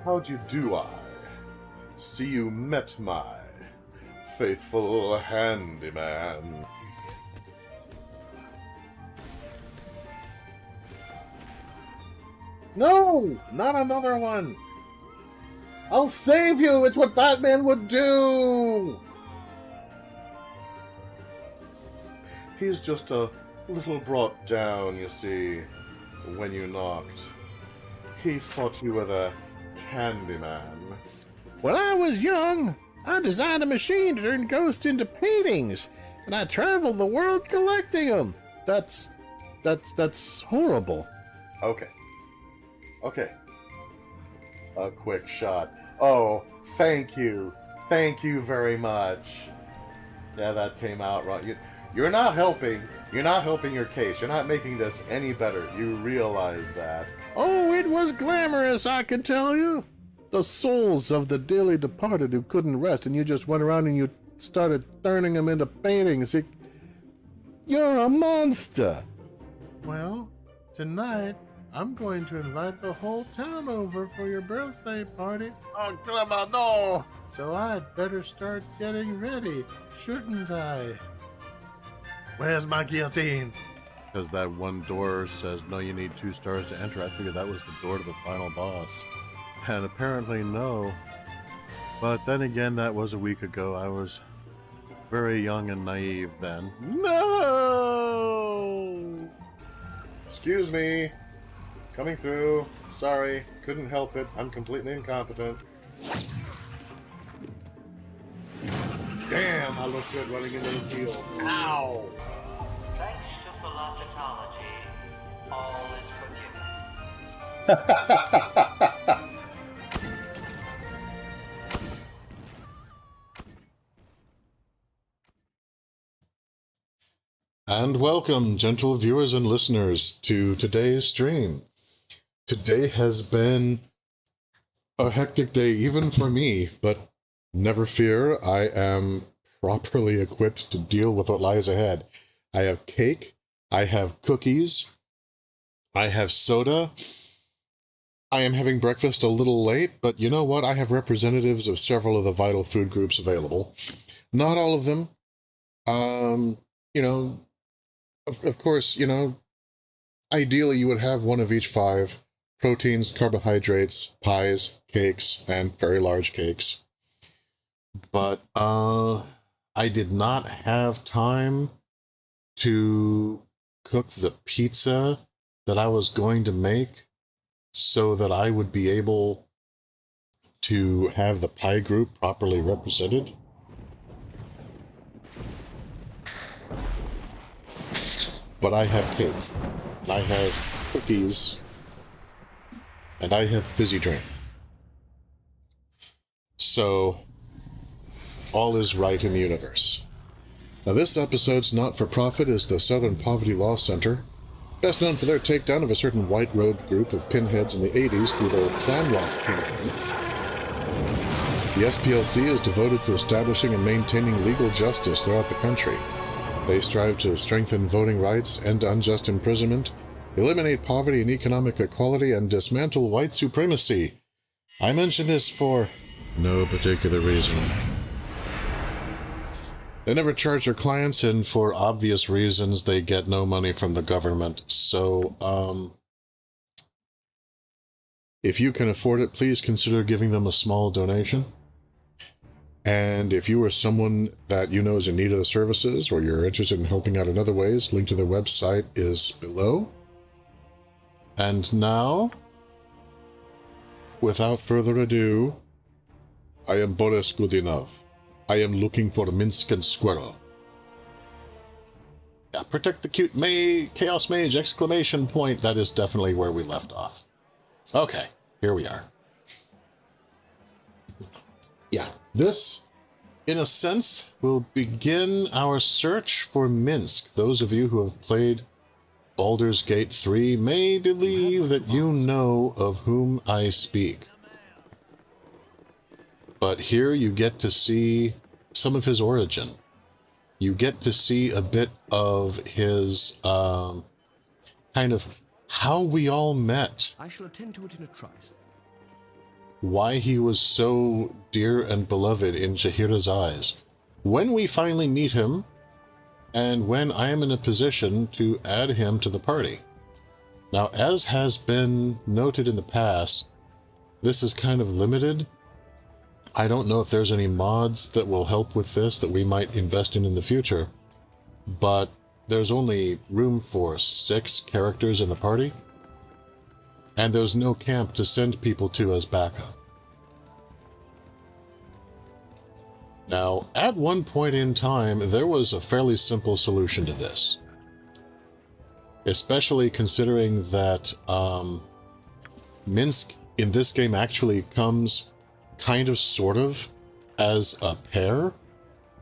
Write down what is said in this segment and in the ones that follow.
How do I? See you met my faithful handyman. No! Not another one! I'll save you! It's what Batman would do! He's just a little brought down, you see, when you knocked. He thought you were the Candyman. When I was young, I designed a machine to turn ghosts into paintings, and I traveled the world collecting them. That's horrible. Okay. A quick shot. Oh, thank you. Thank you very much. Yeah, that came out wrong. You're not helping. You're not helping your case. You're not making this any better. You realize that. Oh, it was glamorous, I can tell you. The souls of the dearly departed who couldn't rest, and you just went around and you started turning them into paintings. You're a monster. Well, tonight, I'm going to invite the whole town over for your birthday party. Oh, no! So I'd better start getting ready, shouldn't I? Where's my guillotine? Because that one door says, no, you need 2 stars to enter. I figured that was the door to the final boss. And apparently no. But then again, that was a week ago. I was very young and naive then. No! Excuse me. Coming through. Sorry. Couldn't help it. I'm completely incompetent. Damn, I look good running into those heels. Ow! Thanks to philosophology, all is forgiven. And welcome, gentle viewers and listeners, to today's stream. Today has been a hectic day even for me, but never fear, I am properly equipped to deal with what lies ahead. I have cake, I have cookies, I have soda. I am having breakfast a little late, but you know what? I have representatives of several of the vital food groups available. Not all of them. Of course, ideally you would have one of each 5: proteins, carbohydrates, pies, cakes, and very large cakes. But I did not have time to cook the pizza that I was going to make so that I would be able to have the pie group properly represented. But I have cake, and I have cookies, and I have fizzy drink. So, all is right in the universe. Now, this episode's not-for-profit is the Southern Poverty Law Center, best known for their takedown of a certain white-robed group of pinheads in the 80s through their Clan Watch campaign. The SPLC is devoted to establishing and maintaining legal justice throughout the country. They strive to strengthen voting rights, end unjust imprisonment, eliminate poverty and economic equality, and dismantle white supremacy. I mention this for no particular reason. They never charge their clients, and for obvious reasons, they get no money from the government. So, if you can afford it, please consider giving them a small donation. And if you are someone that you know is in need of the services, or you're interested in helping out in other ways, link to their website is below. And now, without further ado, I am Boris Godunov. I am looking for Minsk and Squirrel. Yeah, protect the cute Chaos Mage! Exclamation point! That is definitely where we left off. Okay, here we are. Yeah, this, in a sense, will begin our search for Minsc. Those of you who have played Baldur's Gate 3 may believe that you know of whom I speak. But here you get to see some of his origin. You get to see a bit of his kind of how we all met. I shall attend to it in a trice. why he was so dear and beloved in Jaheira's eyes. When we finally meet him, and when I am in a position to add him to the party. Now, as has been noted in the past, this is kind of limited. I don't know if there's any mods that will help with this that we might invest in the future, but there's only room for 6 characters in the party, and there's no camp to send people to as backup. Now, at one point in time, there was a fairly simple solution to this, especially considering that Minsc in this game actually comes kind of sort of as a pair.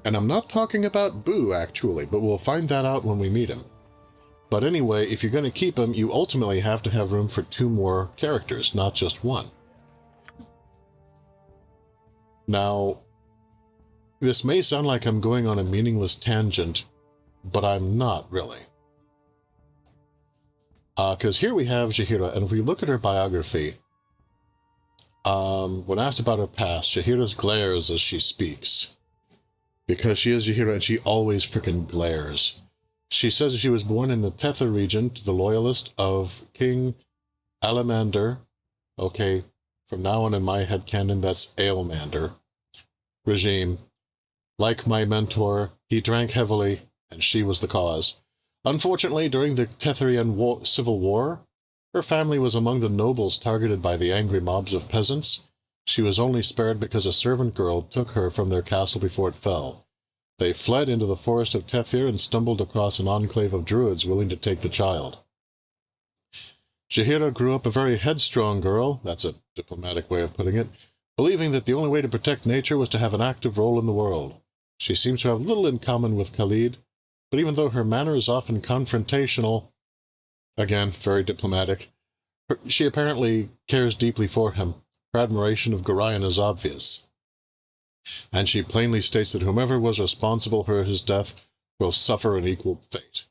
And I'm not talking about Boo, actually, but we'll find that out when we meet him. But anyway, if you're going to keep him, you ultimately have to have room for 2 more characters, not just 1. Now, this may sound like I'm going on a meaningless tangent, but I'm not really. Because here we have Jaheira, and if we look at her biography, when asked about her past, Jaheira glares as she speaks. Because she is Jaheira and she always frickin' glares. She says that she was born in the Tether region to the loyalist of King Alamander. Okay, from now on in my headcanon, that's Aelmander. Regime. Like my mentor, he drank heavily, and she was the cause. Unfortunately, during the Tetherian Civil War, her family was among the nobles targeted by the angry mobs of peasants. She was only spared because a servant girl took her from their castle before it fell. They fled into the forest of Tethir and stumbled across an enclave of druids willing to take the child. Jaheira grew up a very headstrong girl, that's a diplomatic way of putting it, believing that the only way to protect nature was to have an active role in the world. She seems to have little in common with Khalid, but even though her manner is often confrontational, again, very diplomatic, she apparently cares deeply for him. Her admiration of Gorion is obvious, and she plainly states that whomever was responsible for his death will suffer an equal fate.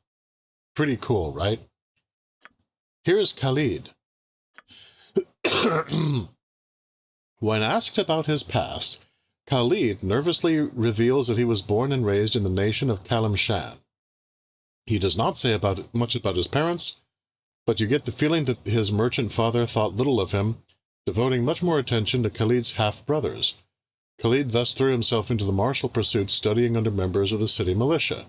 Pretty cool, right? Here's Khalid. When asked about his past, Khalid nervously reveals that he was born and raised in the nation of Kalimshan. He does not say much about his parents, but you get the feeling that his merchant father thought little of him, devoting much more attention to Khalid's half-brothers. Khalid thus threw himself into the martial pursuits, studying under members of the city militia.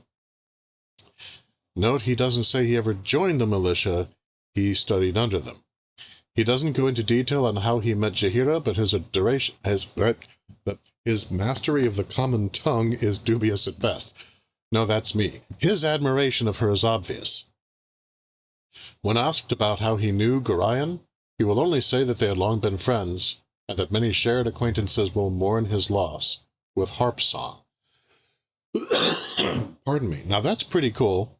Note he doesn't say he ever joined the militia, he studied under them. He doesn't go into detail on how he met Jaheira, but his mastery of the common tongue is dubious at best. No, that's me. His admiration of her is obvious. When asked about how he knew Gorion, he will only say that they had long been friends, and that many shared acquaintances will mourn his loss with harp song. Pardon me. Now that's pretty cool.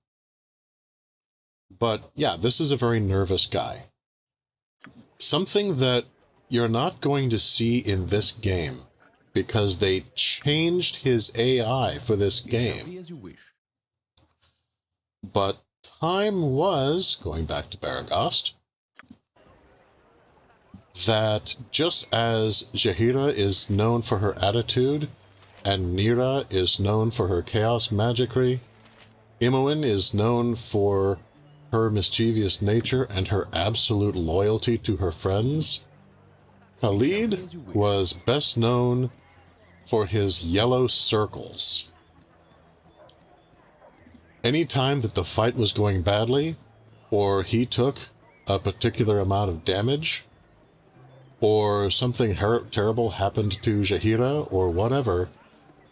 But yeah, this is a very nervous guy. Something that you're not going to see in this game, because they changed his AI for this game. But time was, going back to Baragast, that just as Jaheira is known for her attitude, and Nira is known for her chaos magicry, Imoen is known for her mischievous nature and her absolute loyalty to her friends, Khalid was best known for his yellow circles. Anytime that the fight was going badly, or he took a particular amount of damage, or something terrible happened to Jaheira, or whatever,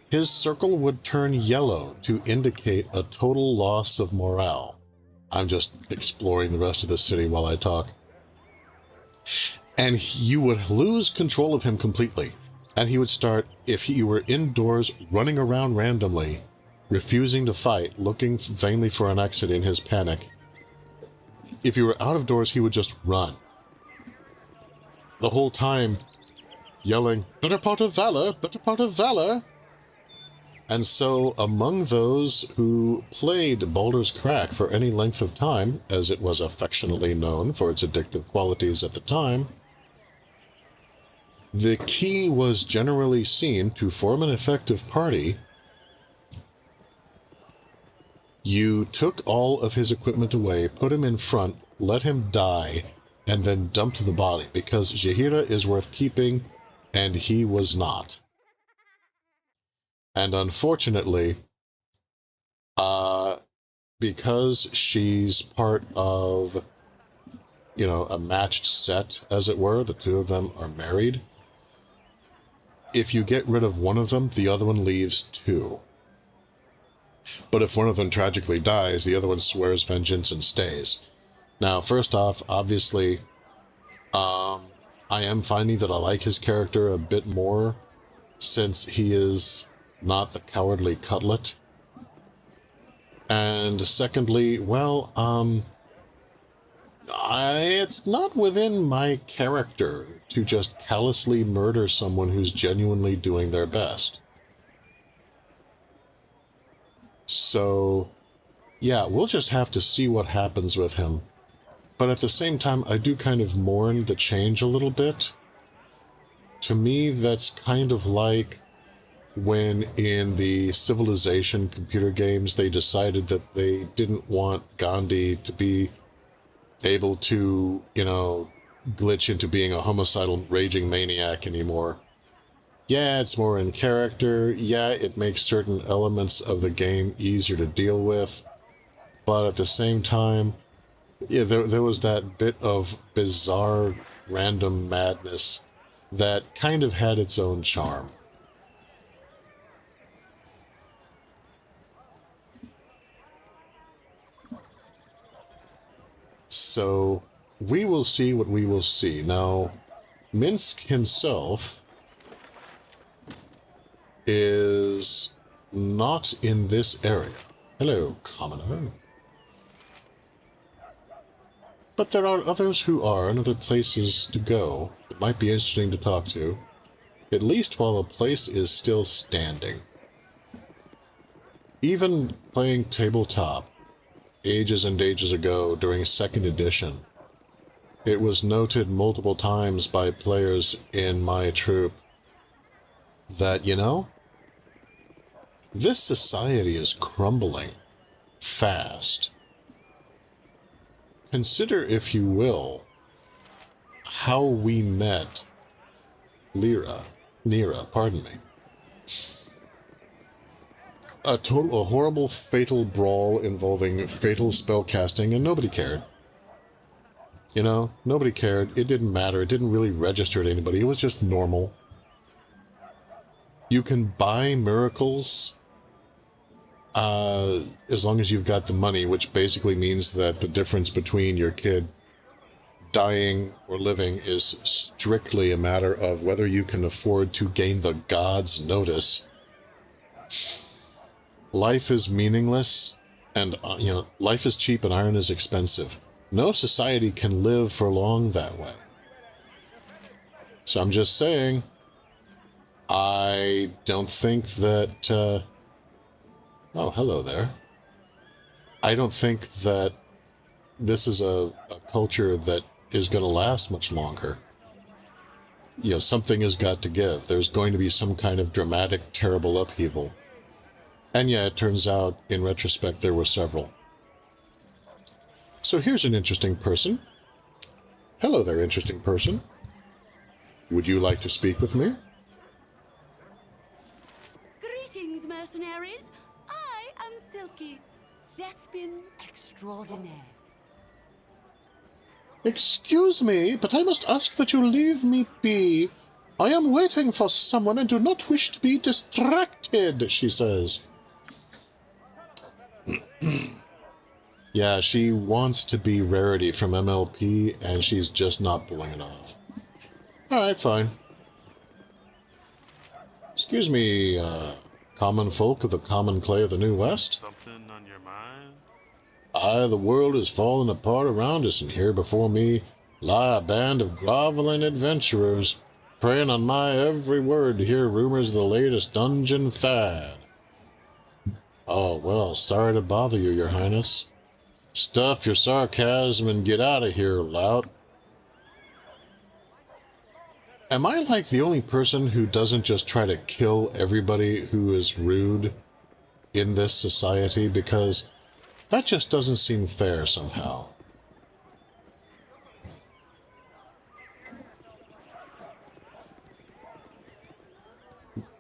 his circle would turn yellow to indicate a total loss of morale. I'm just exploring the rest of the city while I talk. And you would lose control of him completely. And he would start, if you were indoors, running around randomly, refusing to fight, looking vainly for an exit in his panic. If you were out of doors, he would just run. The whole time, yelling, "Better part of valor, better part of valor!" And so, among those who played Baldur's Crack for any length of time, as it was affectionately known for its addictive qualities at the time, The key was generally seen to form an effective party. You took all of his equipment away, put him in front, let him die, and then dumped the body, because Jaheira is worth keeping, and he was not. And unfortunately, because she's part of, a matched set, as it were, the two of them are married, if you get rid of one of them, the other one leaves too. But if one of them tragically dies, the other one swears vengeance and stays. Now, first off, obviously, I am finding that I like his character a bit more, since he is not the cowardly cutlet. And secondly, well, it's not within my character to just callously murder someone who's genuinely doing their best. So, yeah, we'll just have to see what happens with him. But at the same time, I do kind of mourn the change a little bit. To me, that's kind of like when in the Civilization computer games they decided that they didn't want Gandhi to be able to, glitch into being a homicidal raging maniac anymore. Yeah, it's more in character. Yeah, it makes certain elements of the game easier to deal with. But at the same time, yeah, there was that bit of bizarre random madness that kind of had its own charm. So, we will see what we will see. Now, Minsc himself is not in this area. Hello, commoner. But there are others who are, and other places to go that might be interesting to talk to, at least while a place is still standing. Even playing tabletop, ages and ages ago during 2nd edition, it was noted multiple times by players in my troop that, this society is crumbling fast. Consider, if you will, how we met Nira, pardon me. A horrible, fatal brawl involving fatal spell casting, and nobody cared. Nobody cared. It didn't matter. It didn't really register to anybody. It was just normal. You can buy miracles as long as you've got the money, which basically means that the difference between your kid dying or living is strictly a matter of whether you can afford to gain the gods' notice. Life is meaningless, and, life is cheap and iron is expensive. No society can live for long that way. So I'm just saying, I don't think that, oh, hello there. I don't think that this is a culture that is going to last much longer. Something has got to give. There's going to be some kind of dramatic, terrible upheaval. And yeah, it turns out, in retrospect, there were several. So here's an interesting person. Hello there, interesting person. Would you like to speak with me? Greetings, mercenaries. I am Silky, Thespian extraordinaire. Excuse me, but I must ask that you leave me be. I am waiting for someone and do not wish to be distracted, she says. Yeah, she wants to be Rarity from MLP, and she's just not pulling it off. Alright, fine. Excuse me, common folk of the common clay of the New West? Something on your mind? Aye, the world is falling apart around us, and here before me lie a band of groveling adventurers, preying on my every word to hear rumors of the latest dungeon fad. Oh, well, sorry to bother you, Your Highness. Stuff your sarcasm and get out of here, lout. Am I like the only person who doesn't just try to kill everybody who is rude in this society? Because that just doesn't seem fair somehow.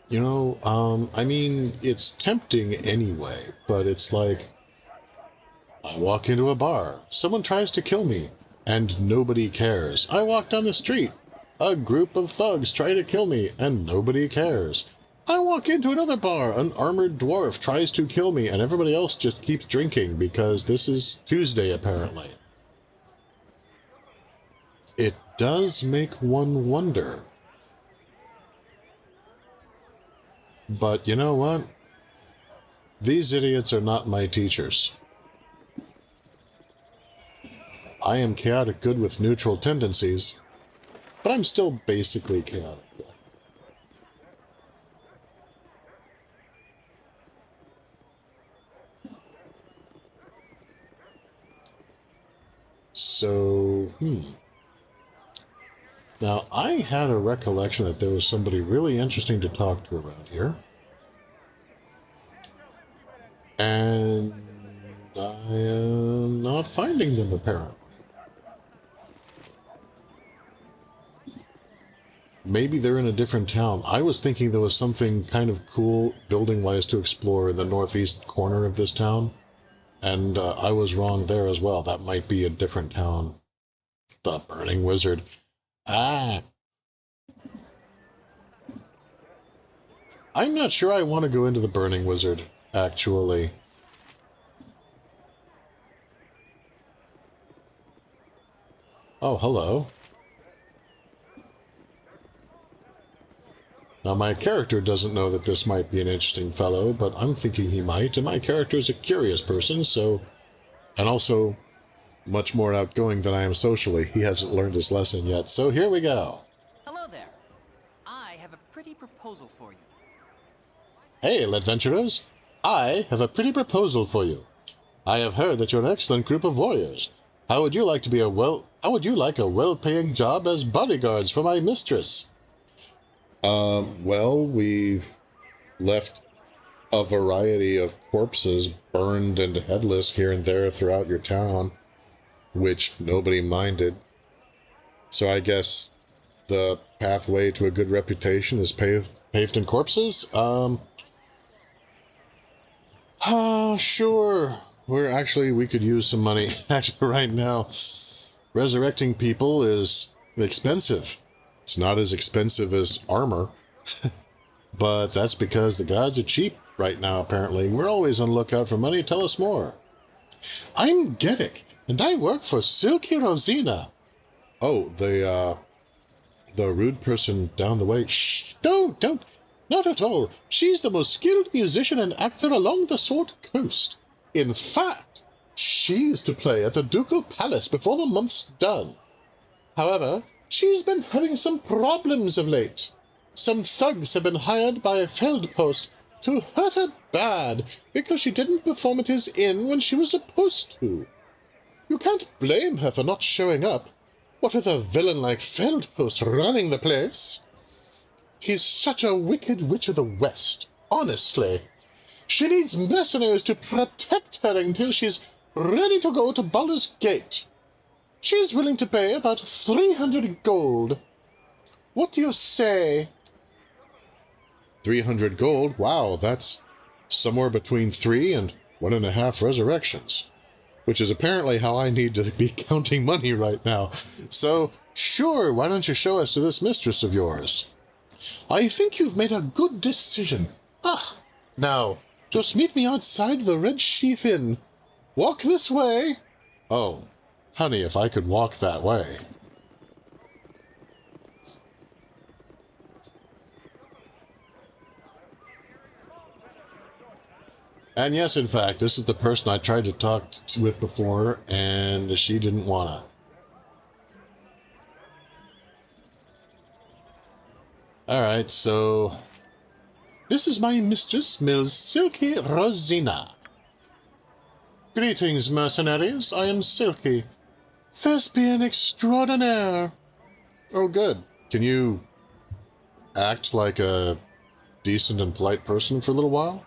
You know, I mean, it's tempting anyway, but it's like, I walk into a bar, someone tries to kill me, and nobody cares. I walk down the street, a group of thugs try to kill me, and nobody cares. I walk into another bar, an armored dwarf tries to kill me, and everybody else just keeps drinking because this is Tuesday, apparently. It does make one wonder. But you know what? These idiots are not my teachers. I am chaotic good with neutral tendencies, but I'm still basically chaotic good. So, Now, I had a recollection that there was somebody really interesting to talk to around here. And I am not finding them, apparently. Maybe they're in a different town. I was thinking there was something kind of cool building-wise to explore in the northeast corner of this town. And I was wrong there as well. That might be a different town. The Burning Wizard. Ah! I'm not sure I want to go into the Burning Wizard, actually. Oh, hello. Now, my character doesn't know that this might be an interesting fellow, but I'm thinking he might, and my character is a curious person, so... And also, much more outgoing than I am socially. He hasn't learned his lesson yet, so here we go. Hello there. I have a pretty proposal for you. Hail, adventurers! I have a pretty proposal for you. I have heard that you're an excellent group of warriors. How would you like a well-paying job as bodyguards for my mistress? Well, we've left a variety of corpses burned and headless here and there throughout your town, which nobody minded. So I guess the pathway to a good reputation is paved in corpses? Sure. We could use some money. Actually, right now, resurrecting people is expensive. It's not as expensive as armor. But that's because the gods are cheap right now, apparently. We're always on the lookout for money. Tell us more. I'm Geddick, and I work for Silky Rosina. Oh, the rude person down the way. Shh, don't. Not at all. She's the most skilled musician and actor along the Sword Coast. In fact, she's to play at the Ducal Palace before the month's done. However, she's been having some problems of late. Some thugs have been hired by a Feldpost to hurt her bad because she didn't perform at his inn when she was supposed to. You can't blame her for not showing up. What with a villain like Feldpost running the place? He's such a wicked witch of the West, honestly. She needs mercenaries to protect her until she's ready to go to Baldur's Gate. She's willing to pay about 300 gold. What do you say? 300 gold? Wow, that's somewhere between 3 and 1.5 resurrections, which is apparently how I need to be counting money right now. So, sure, why don't you show us to this mistress of yours? I think you've made a good decision. Now, just meet me outside the Red Sheaf Inn. Walk this way. Oh, honey, if I could walk that way. And yes, in fact, this is the person I tried to talk with before, and she didn't wanna. Alright, so... This is my mistress, Miss Silky Rosina. Greetings, mercenaries. I am Silky, thespian extraordinaire. Oh, good. Can you act like a decent and polite person for a little while?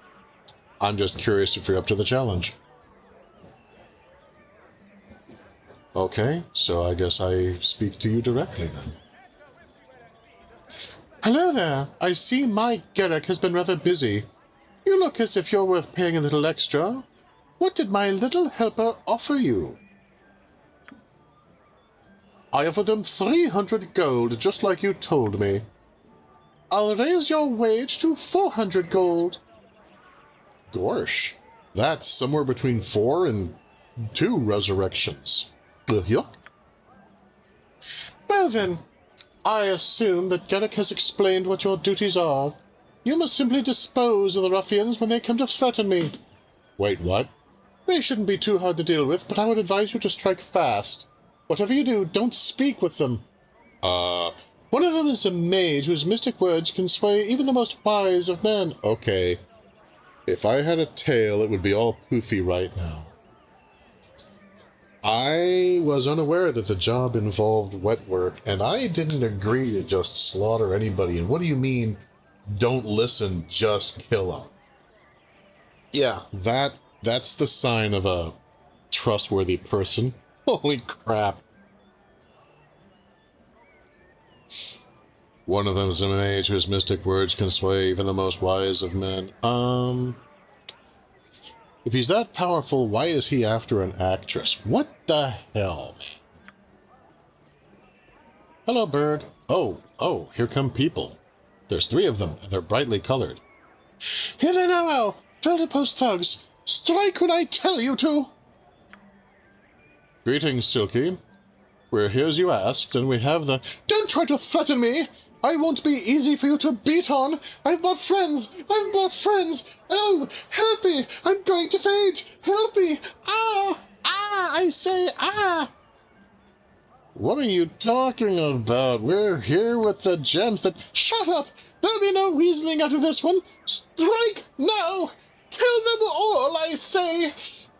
I'm just curious if you're up to the challenge. Okay, so I guess I speak to you directly then. Hello there. I see my Garrick has been rather busy. You look as if you're worth paying a little extra. What did my little helper offer you? I offer them 300 gold, just like you told me. I'll raise your wage to 400 gold. Gorsh, that's somewhere between 4 and 2 resurrections. Yuck. Well then, I assume that Garrick has explained what your duties are. You must simply dispose of the ruffians when they come to threaten me. Wait, what? They shouldn't be too hard to deal with, but I would advise you to strike fast. Whatever you do, don't speak with them. One of them is a mage whose mystic words can sway even the most wise of men. Okay. If I had a tail, it would be all poofy right now. I was unaware that the job involved wet work, and I didn't agree to just slaughter anybody. And what do you mean, don't listen, just kill them? Yeah, that's the sign of a trustworthy person. Holy crap. One of them is a mage whose mystic words can sway even the most wise of men. If he's that powerful, why is he after an actress? What the hell, man? Hello, bird. Oh, here come people. There's 3 of them, and they're brightly colored. Here they now, Al. Felderpost thugs. Strike when I tell you to. Greetings, Silky. We're here as you asked, and we have the... Don't try to threaten me! I won't be easy for you to beat on! I've brought friends! Oh, help me! I'm going to faint! Help me! I say, What are you talking about? We're here with the gems that... Shut up! There'll be no weaseling out of this one! Strike now! Kill them all, I say!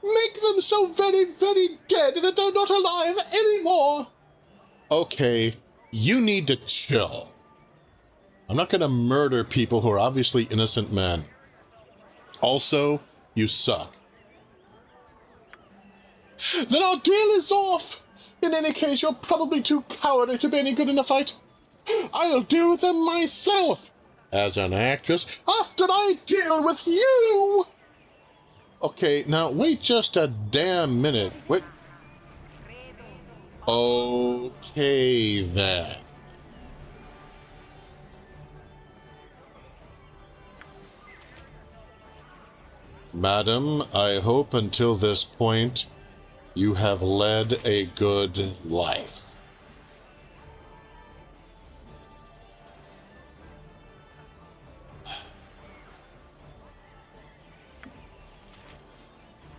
Make them so very, very dead that they're not alive anymore! Okay, you need to chill. I'm not gonna murder people who are obviously innocent men. Also, you suck. Then our deal is off! In any case, you're probably too cowardly to be any good in a fight. I'll deal with them myself! As an actress, after I deal with you! Okay, now wait just a damn minute. Wait. Okay, then. Madam, I hope until this point you have led a good life.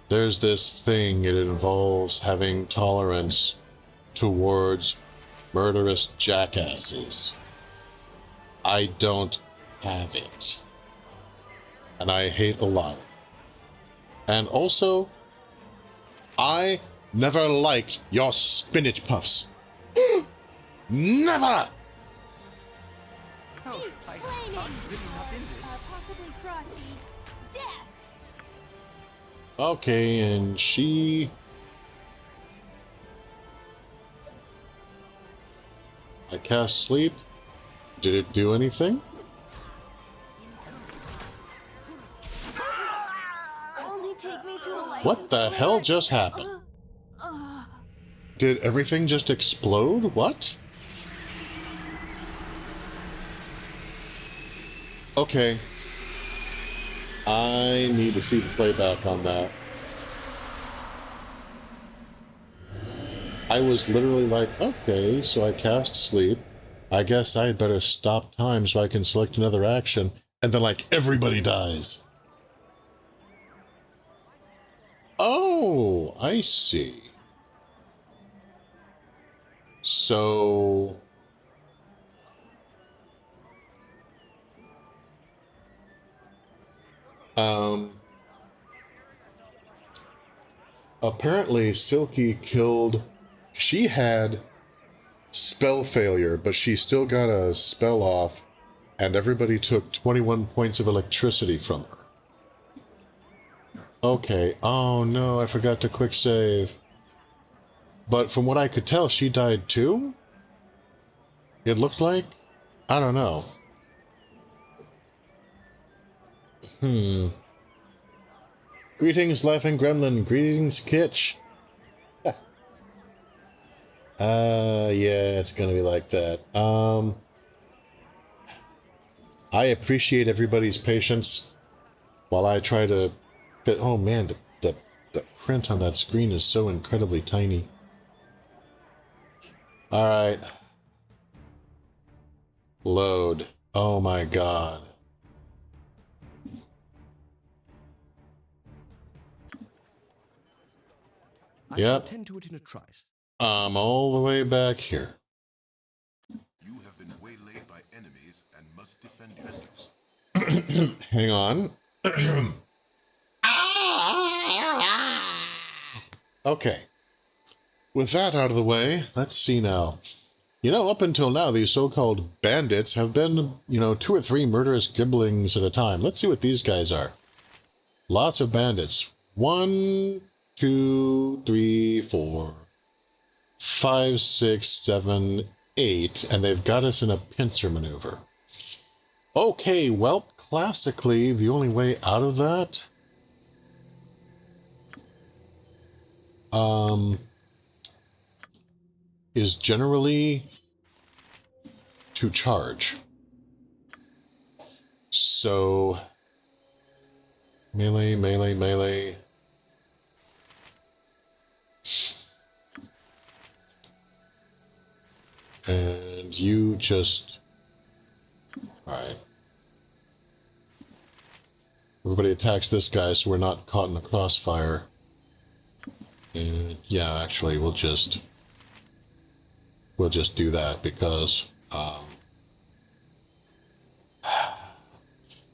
There's this thing, it involves having tolerance towards murderous jackasses. I don't have it. And I hate a lot. And also, I never liked your spinach puffs. Never! Oh, I'm really not in this. Possibly frosty. Death! Okay, and she... I cast sleep. Did it do anything? Only take me to a What the hell just happened? Did everything just explode? What? Okay. I need to see the playback on that. I was literally like, okay, so I cast sleep. I guess I had better stop time so I can select another action. And then, like, everybody dies. Oh, I see. So... apparently Silky killed... She had spell failure, but she still got a spell off and everybody took 21 points of electricity from her. Okay, oh no, I forgot to quick save. But from what I could tell, she died too? It looked like? I don't know. Greetings, Laughing Gremlin. Greetings, Kitsch. Yeah, it's gonna be like that. I appreciate everybody's patience while I try to... Oh man, the print on that screen is so incredibly tiny. Alright. Load. Oh my god. I Yep. shall tend to it in a trice. I'm all the way back here. You have been waylaid by enemies and must defend yourselves. Hang on. Okay. With that out of the way, let's see now. You know, up until now, these so-called bandits have been, 2 or 3 murderous gibblings at a time. Let's see what these guys are. Lots of bandits. 1, 2, 3, 4, 5, 6, 7, 8, and they've got us in a pincer maneuver. Okay, well, classically, the only way out of that is generally to charge. So, melee, melee, melee. And you just... Alright. Everybody attacks this guy so we're not caught in the crossfire. And yeah, actually, we'll just do that because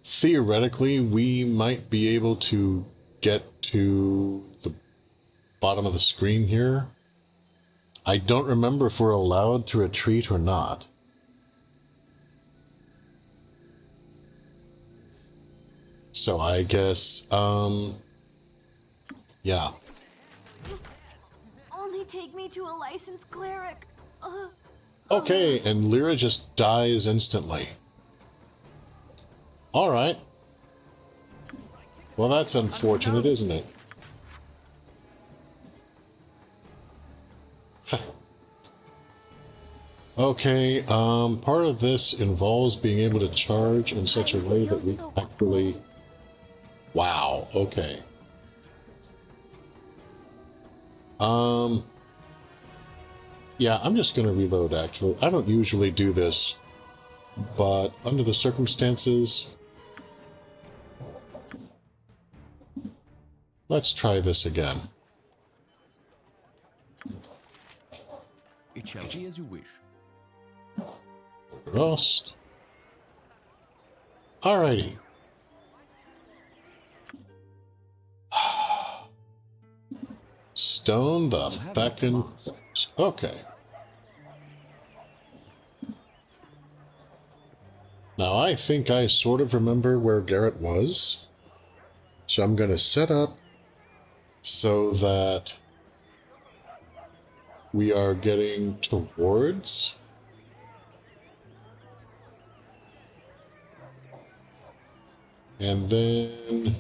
theoretically we might be able to get to the bottom of the screen here. I don't remember if we're allowed to retreat or not. So I guess, yeah. Only take me to a licensed cleric. Okay, and Lyra just dies instantly. Alright. Well, that's unfortunate, isn't it? Okay, part of this involves being able to charge in such a way that we actually... Wow, okay. Yeah, I'm just going to reload, actually. I don't usually do this, but under the circumstances... Let's try this again. It shall be as you wish. Rust. Alrighty. Stone the feckin'... Okay. Now I think I sort of remember where Garrett was. So I'm going to set up so that we are getting towards... And then,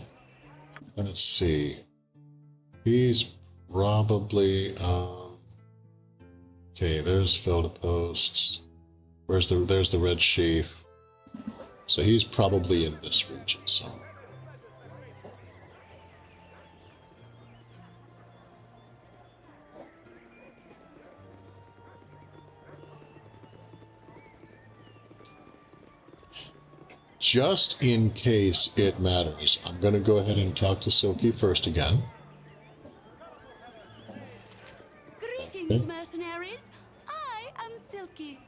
let's see, he's probably, okay, there's filter posts, there's the red sheaf, so he's probably in this region somewhere. Just in case it matters, I'm going to go ahead and talk to Silky first again. Greetings, mercenaries. I am Silky,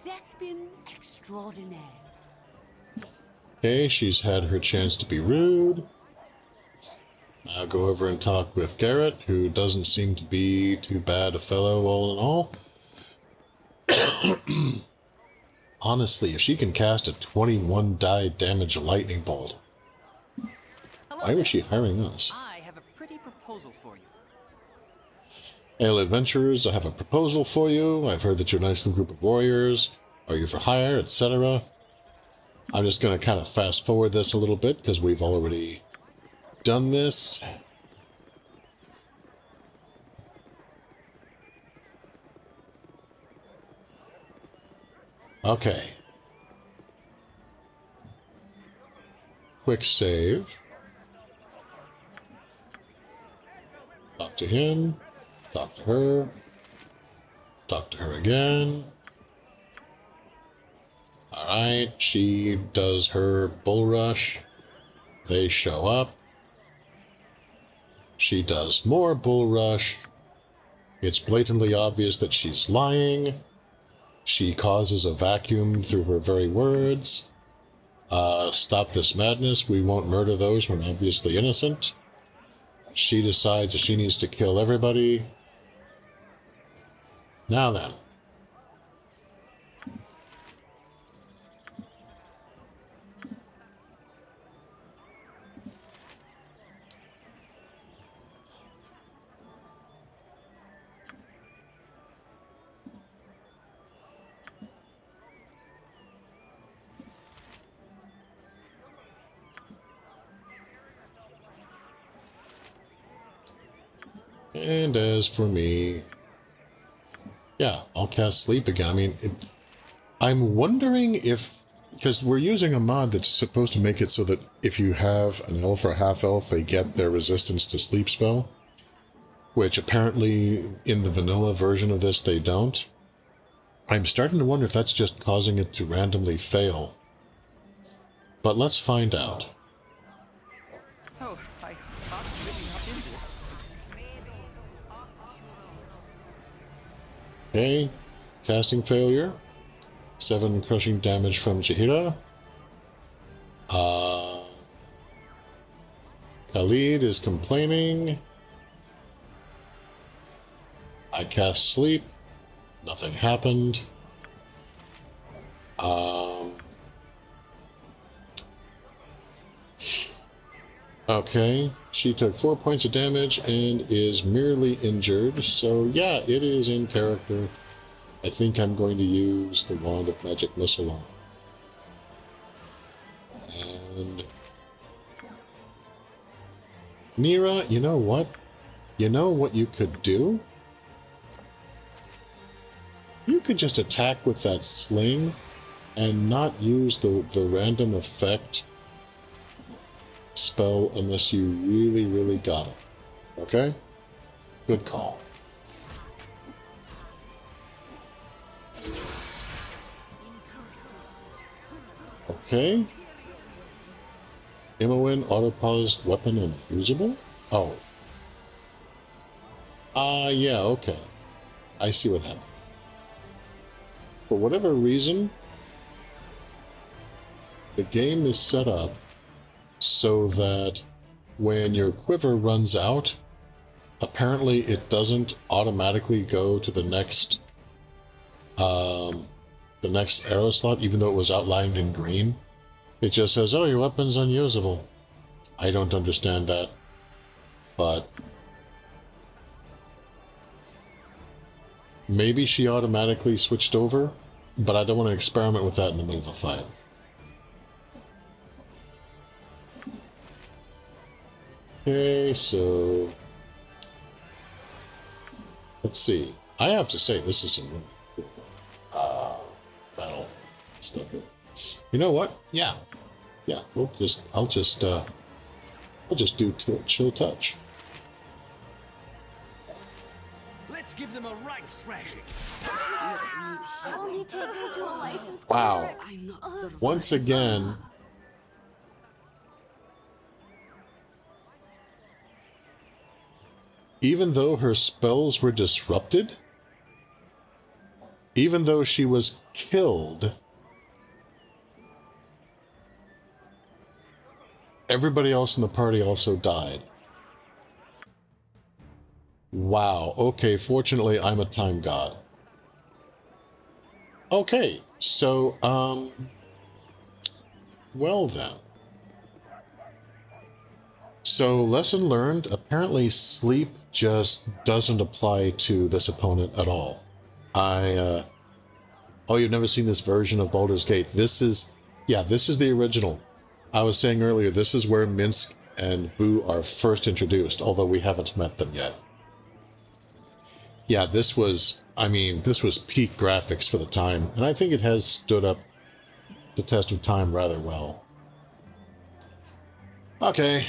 thespian extraordinaire. Okay, she's had her chance to be rude. I'll go over and talk with Garrett, who doesn't seem to be too bad a fellow all in all. Honestly, if she can cast a 21 die damage lightning bolt, why was she hiring us? I have a pretty proposal for you. Hail adventurers, I have a proposal for you. I've heard that you're a nice little group of warriors. Are you for hire, etc.? I'm just going to kind of fast forward this a little bit because we've already done this. Okay. Quick save. Talk to him. Talk to her. Talk to her again. Alright, she does her bull rush. They show up. She does more bull rush. It's blatantly obvious that she's lying. She causes a vacuum through her very words. Stop this madness. We won't murder those when obviously innocent. She decides that she needs to kill everybody. Now then. And as for me, yeah, I'll cast sleep again. I mean, I'm wondering if, because we're using a mod that's supposed to make it so that if you have an elf or a half-elf, they get their resistance to sleep spell, which apparently in the vanilla version of this they don't. I'm starting to wonder if that's just causing it to randomly fail. But let's find out. Oh, I thought really not in this. Okay, casting failure. 7 crushing damage from Jahira. Khalid is complaining. I cast sleep. Nothing happened. Okay, she took 4 points of damage and is merely injured, so yeah, it is in character. I think I'm going to use the Wand of Magic Missile on. And Mira, you know what? You know what you could do? You could just attack with that sling and not use the random effect spell unless you really, really got it. Okay? Good call. Okay. Imowen auto-paused weapon and usable? Oh. Yeah, okay. I see what happened. For whatever reason, the game is set up so that when your quiver runs out, apparently it doesn't automatically go to the next arrow slot, even though it was outlined in green. It just says, oh, your weapon's unusable. I don't understand that, but maybe she automatically switched over, but I don't want to experiment with that in the middle of a fight. Okay, so let's see. I have to say, this is some really cool battle stuff. You know what? Yeah. I'll just do chill touch. Let's give them a right thrashing. Only take me to a licensed Wow. cleric. I'm not surviving. Once again, even though her spells were disrupted, even though she was killed, everybody else in the party also died. Wow, okay, fortunately I'm a time god. Okay, so, well then. So, lesson learned, apparently sleep just doesn't apply to this opponent at all. Oh, you've never seen this version of Baldur's Gate. This is the original. I was saying earlier, this is where Minsk and Boo are first introduced, although we haven't met them yet. Yeah, this was peak graphics for the time, and I think it has stood up the test of time rather well. Okay,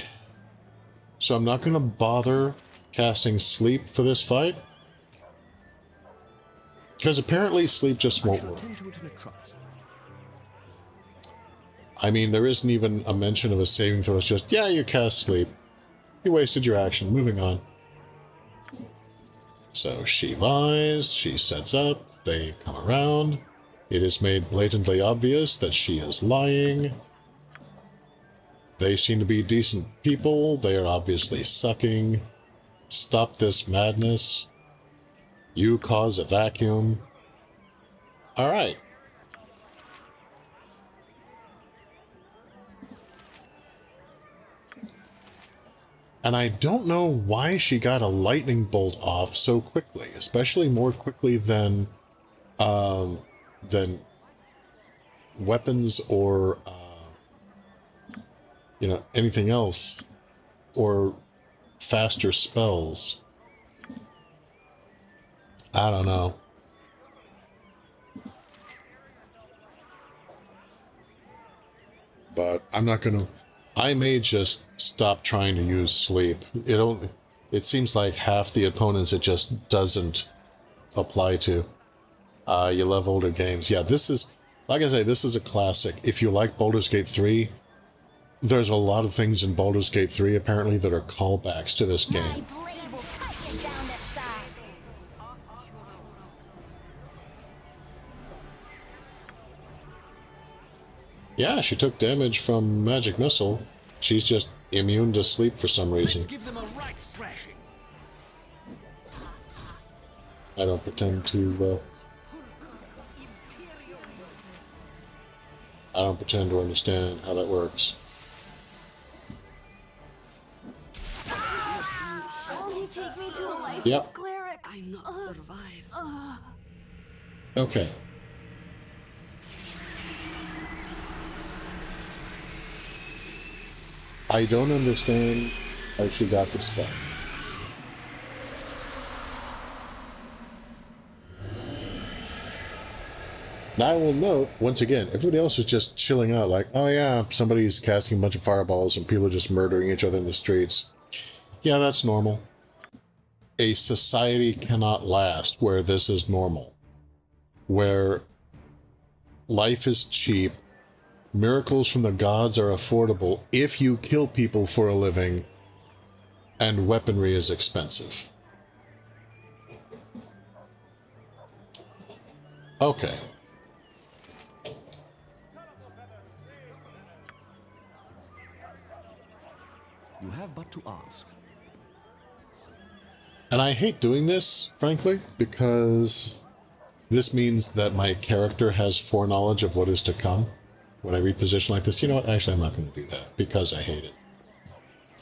so I'm not going to bother casting sleep for this fight, because apparently sleep just won't work. I mean, there isn't even a mention of a saving throw. It's just, yeah, you cast sleep. You wasted your action. Moving on. So she lies, she sets up, they come around. It is made blatantly obvious that she is lying. They seem to be decent people. They are obviously sucking. Stop this madness. You cause a vacuum. All right. And I don't know why she got a lightning bolt off so quickly, especially more quickly than weapons or anything else, or faster spells. I don't know. But I'm not gonna. I may just stop trying to use sleep. It seems like half the opponents it just doesn't apply to. You love older games. Yeah, this is, like I say, this is a classic. If you like Baldur's Gate 3, there's a lot of things in Baldur's Gate 3 apparently that are callbacks to this game. Yeah, she took damage from magic missile. She's just immune to sleep for some reason. Let's give them a right thrashing. I don't pretend to. I don't pretend to understand how that works. Only take me to a licensed Yep. cleric. I'm not survive. Okay. I don't understand how she got the spell. Now I will note, once again, everybody else is just chilling out like, oh yeah, somebody's casting a bunch of fireballs and people are just murdering each other in the streets. Yeah, that's normal. A society cannot last where this is normal. Where life is cheap, miracles from the gods are affordable if you kill people for a living, and weaponry is expensive. Okay. You have but to ask. And I hate doing this, frankly, because this means that my character has foreknowledge of what is to come. When I reposition like this, you know what? Actually, I'm not going to do that because I hate it.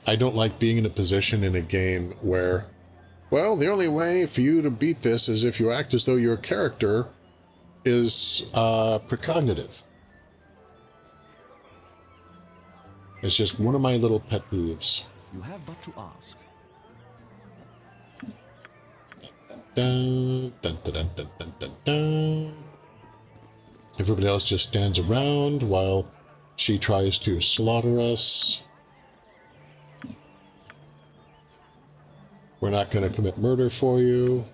I don't like being in a position in a game where, well, the only way for you to beat this is if you act as though your character is precognitive. It's just one of my little pet peeves. You have but to ask. Dun, dun, dun, dun, dun, dun, dun, dun. Everybody else just stands around while she tries to slaughter us. We're not going to commit murder for you.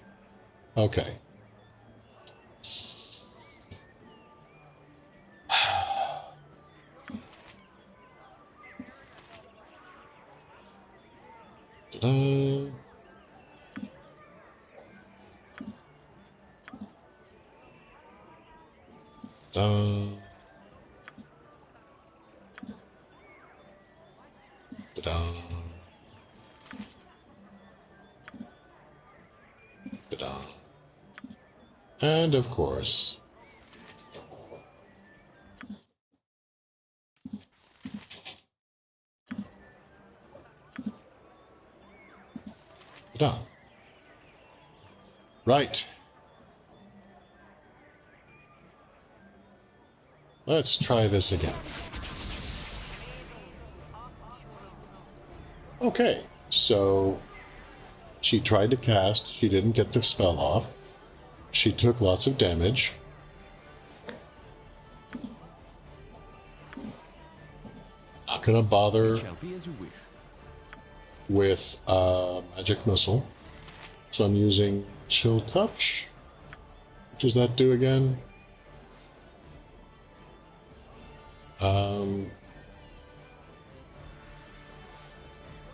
Okay. Ta-da. Ta-da. Ta-da. Ta-da. And of course, Done. Right. Let's try this again. Okay, so she tried to cast, she didn't get the spell off. She took lots of damage. Not gonna bother It shall be as you wish. with magic missile. So I'm using chill touch. What does that do again?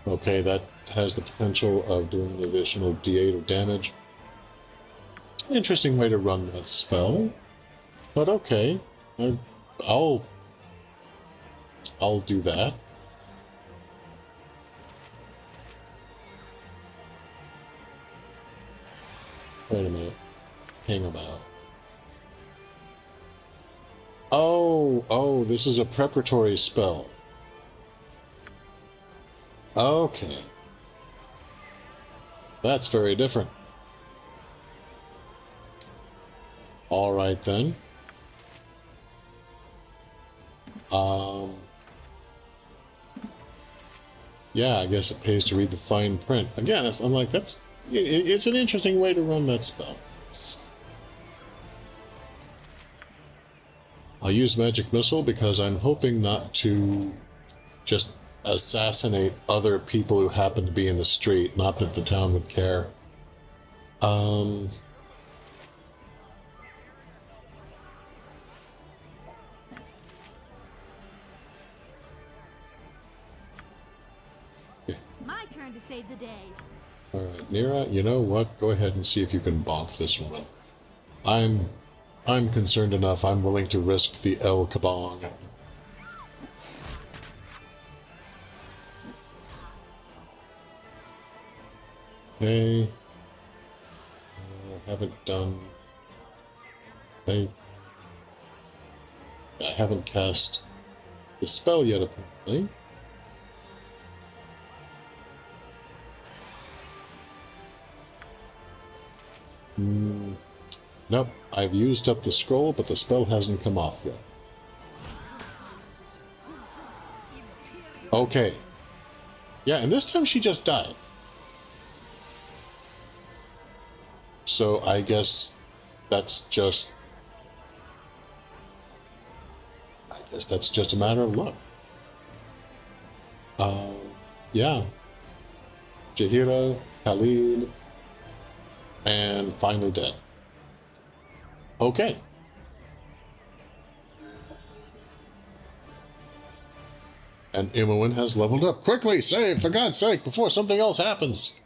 Okay, that has the potential of doing an additional d8 of damage. Interesting way to run that spell, but okay, I'll do that. Wait a minute, hang about. Oh, this is a preparatory spell. Okay. That's very different. All right then. Yeah, I guess it pays to read the fine print. Again, I'm like, it's an interesting way to run that spell. I'll use Magic Missile because I'm hoping not to just assassinate other people who happen to be in the street. Not that the town would care. My turn to save the day. Alright, Nira, you know what? Go ahead and see if you can bonk this woman. I'm concerned enough. I'm willing to risk the El Kabong. Okay. Haven't done... I haven't cast the spell yet, apparently. Nope, I've used up the scroll, but the spell hasn't come off yet. Okay. Yeah, and this time she just died. So I guess that's just... a matter of luck. Yeah. Jahira, Khalid, and finally dead. Okay. And Imoen has leveled up. Quickly, save, for God's sake, before something else happens.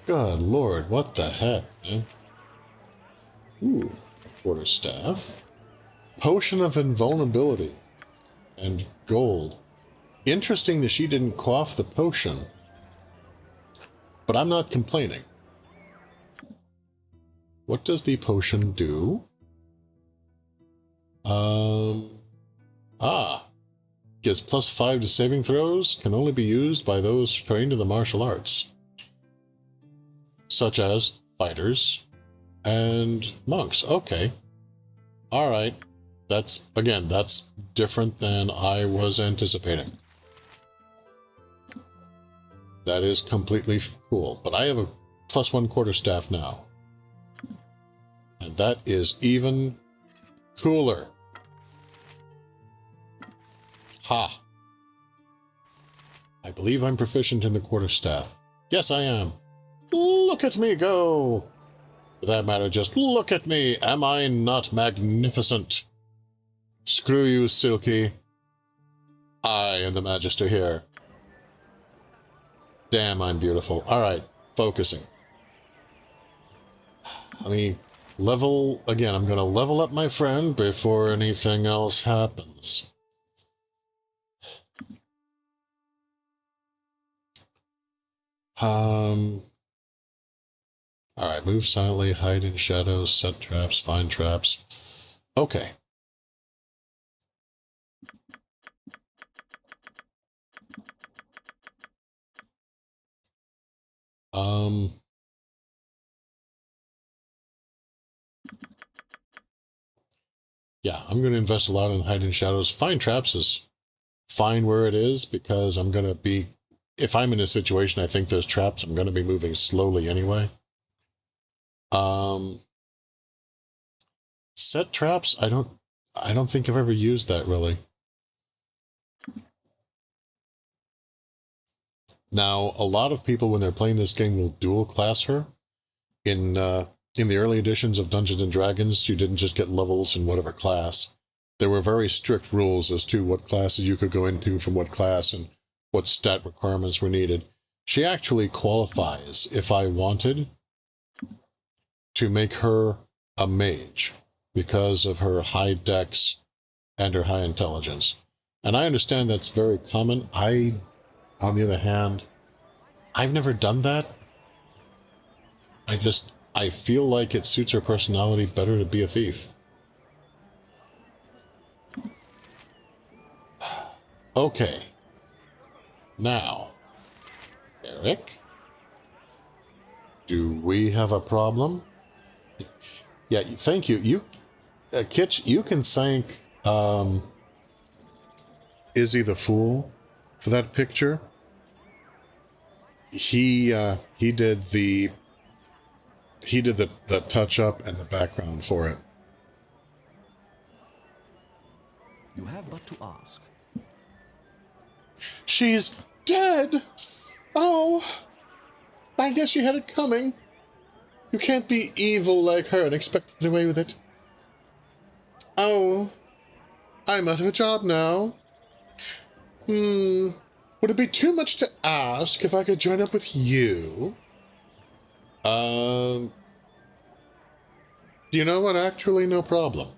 Good lord, what the heck, man? Ooh, quarterstaff. Potion of invulnerability. And gold. Interesting that she didn't quaff the potion. But I'm not complaining. What does the potion do? Gives +5 to saving throws, can only be used by those trained in the martial arts. Such as fighters and monks. Okay. Alright. That's different than I was anticipating. That is completely cool. But I have a +1 quarterstaff now. And that is even cooler. Ha! I believe I'm proficient in the quarterstaff. Yes, I am. Look at me go! For that matter, just look at me! Am I not magnificent? Screw you, Silky. I am the Magister here. Damn, I'm beautiful. Alright, focusing. Let me level... Again, I'm going to level up my friend before anything else happens. Alright, move silently, hide in shadows, set traps, find traps. Okay. Yeah, I'm going to invest a lot in hiding shadows. Find traps is fine where it is, because I'm going to be, if I'm in a situation I think there's traps, I'm going to be moving slowly anyway. Set traps, I don't think I've ever used that really. Now, a lot of people when they're playing this game will dual class her. In the early editions of Dungeons and Dragons, you didn't just get levels in whatever class. There were very strict rules as to what classes you could go into from what class and what stat requirements were needed. She actually qualifies if I wanted to make her a mage because of her high dex and her high intelligence. And I understand that's very common. On the other hand, I've never done that. I feel like it suits her personality better to be a thief. Okay. Now, Eric, do we have a problem? Yeah, thank you. Kitch, you can thank Izzy the Fool for that picture. He did the touch up and the background for it. You have but to ask. She's dead! Oh, I guess you had it coming. You can't be evil like her and expect to get away with it. Oh, I'm out of a job now. Would it be too much to ask if I could join up with you? You know what? Actually, no problem.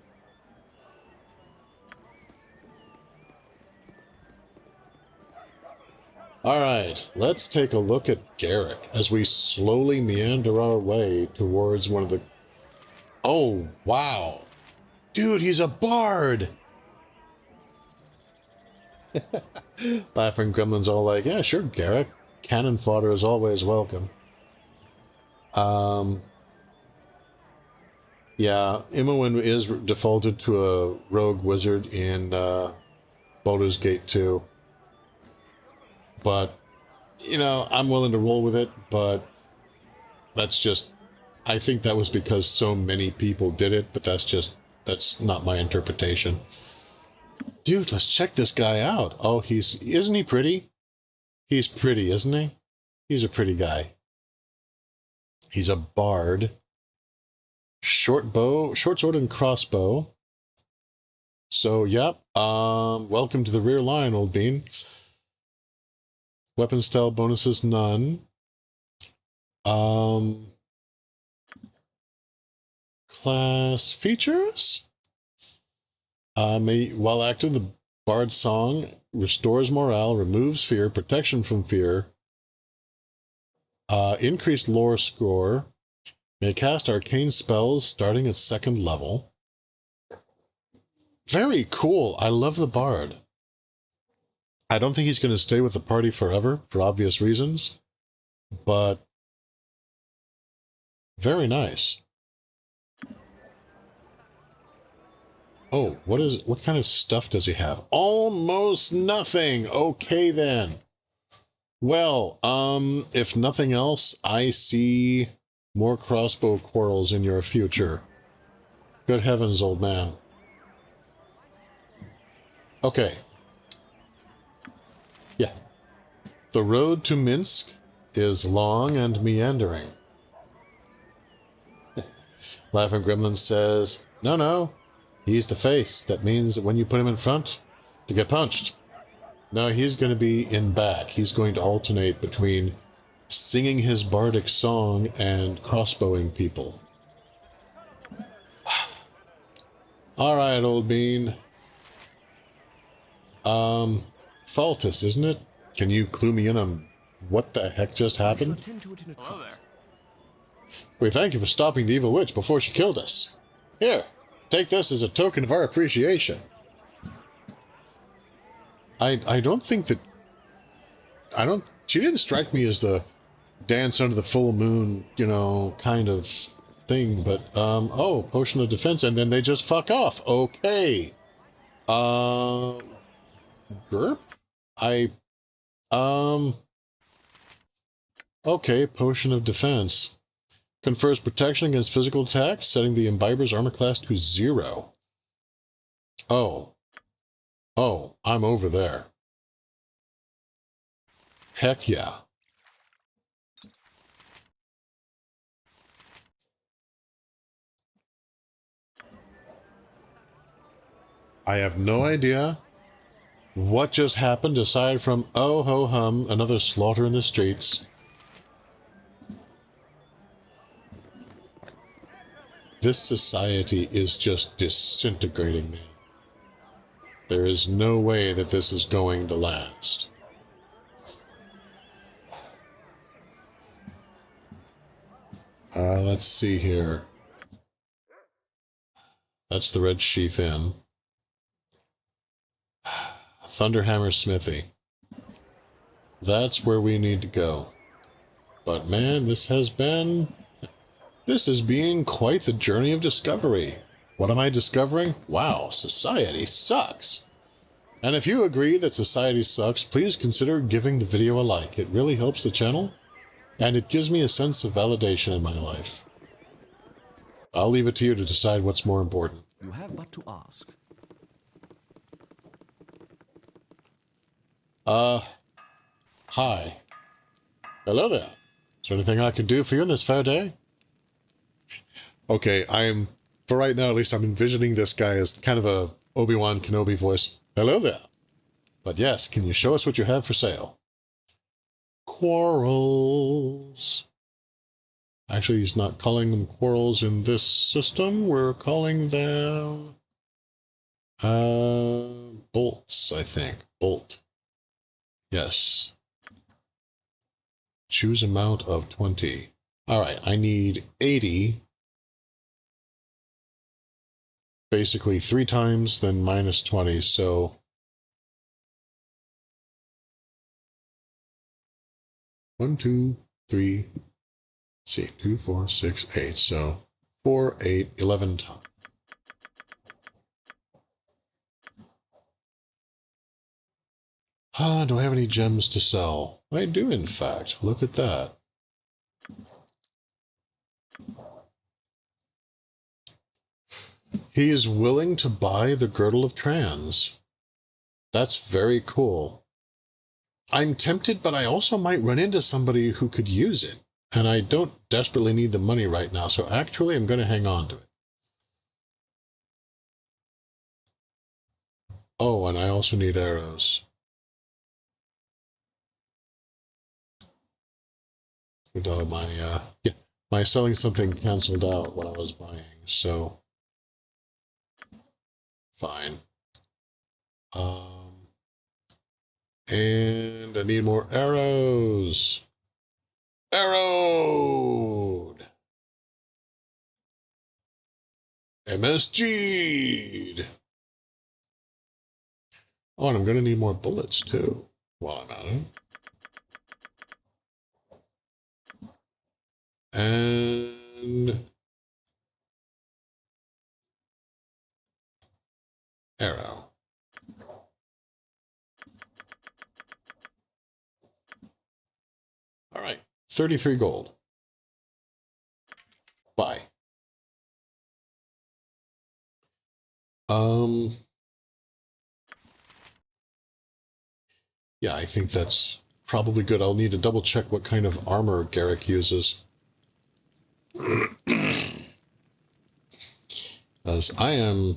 Alright, let's take a look at Garrick as we slowly meander our way towards one of the... Oh, wow. Dude, he's a bard! Laughing Gremlin's all like, yeah, sure, Garrick. Cannon fodder is always welcome. Yeah, Imoen is defaulted to a rogue wizard in Baldur's Gate 2. But, you know, I'm willing to roll with it, but that's just... I think that was because so many people did it, but that's not my interpretation. Dude, let's check this guy out. Oh, isn't he pretty? He's pretty, isn't he? He's a pretty guy. He's a bard. Short sword and crossbow. So, yep. Welcome to the rear line, old bean. Weapon style bonuses, none. Class features. While active, the Bard Song restores morale, removes fear, protection from fear, increased lore score, may cast arcane spells starting at 2nd level. Very cool. I love the Bard. I don't think he's going to stay with the party forever, for obvious reasons, but very nice. Oh, what kind of stuff does he have? Almost nothing! Okay, then. Well, if nothing else, I see more crossbow quarrels in your future. Good heavens, old man. Okay. Yeah. The road to Minsk is long and meandering. Laughing Gremlin says, no. He's the face. That means that when you put him in front, to get punched. No, he's going to be in back. He's going to alternate between singing his bardic song and crossbowing people. All right, old bean. Faltus, isn't it? Can you clue me in on what the heck just happened? Hello there. We thank you for stopping the evil witch before she killed us. Here. Take this as a token of our appreciation. I don't think that... she didn't strike me as the dance under the full moon, you know, kind of thing. But, oh, potion of defense, and then they just fuck off. Okay. Gerp? Okay, potion of defense. Confers protection against physical attacks, setting the imbiber's armor class to 0. Oh. Oh, I'm over there. Heck yeah. I have no idea what just happened aside from, oh ho hum, another slaughter in the streets. This society is just disintegrating me. There is no way that this is going to last. Let's see here. That's the Red Sheaf Inn. Thunderhammer Smithy. That's where we need to go. But man, this is being quite the journey of discovery. What am I discovering? Wow, society sucks. And if you agree that society sucks, please consider giving the video a like. It really helps the channel, and it gives me a sense of validation in my life. I'll leave it to you to decide what's more important. You have but to ask. Hi. Hello there. Is there anything I can do for you in this fair day? Okay, for right now at least, I'm envisioning this guy as kind of a Obi-Wan Kenobi voice. Hello there. But yes, can you show us what you have for sale? Quarrels. Actually, he's not calling them quarrels in this system. We're calling them bolts, I think. Bolt. Yes. Choose amount of 20. Alright, I need 80. Basically 3 times, then minus 20, so 1, 2, 3, see, 2, 4, 6, 8, so 4, 8, 11 times. Do I have any gems to sell? I do, in fact. Look at that. He is willing to buy the Girdle of Trans. That's very cool. I'm tempted, but I also might run into somebody who could use it. And I don't desperately need the money right now, so actually I'm going to hang on to it. Oh, and I also need arrows. My selling something canceled out what I was buying, so fine. And I need more arrows. Arrowed. MSG'd. Oh, and I'm going to need more bullets, too, while I'm at it. And arrow. All right, 33 gold. Buy. Yeah, I think that's probably good. I'll need to double check what kind of armor Garrick uses. As I am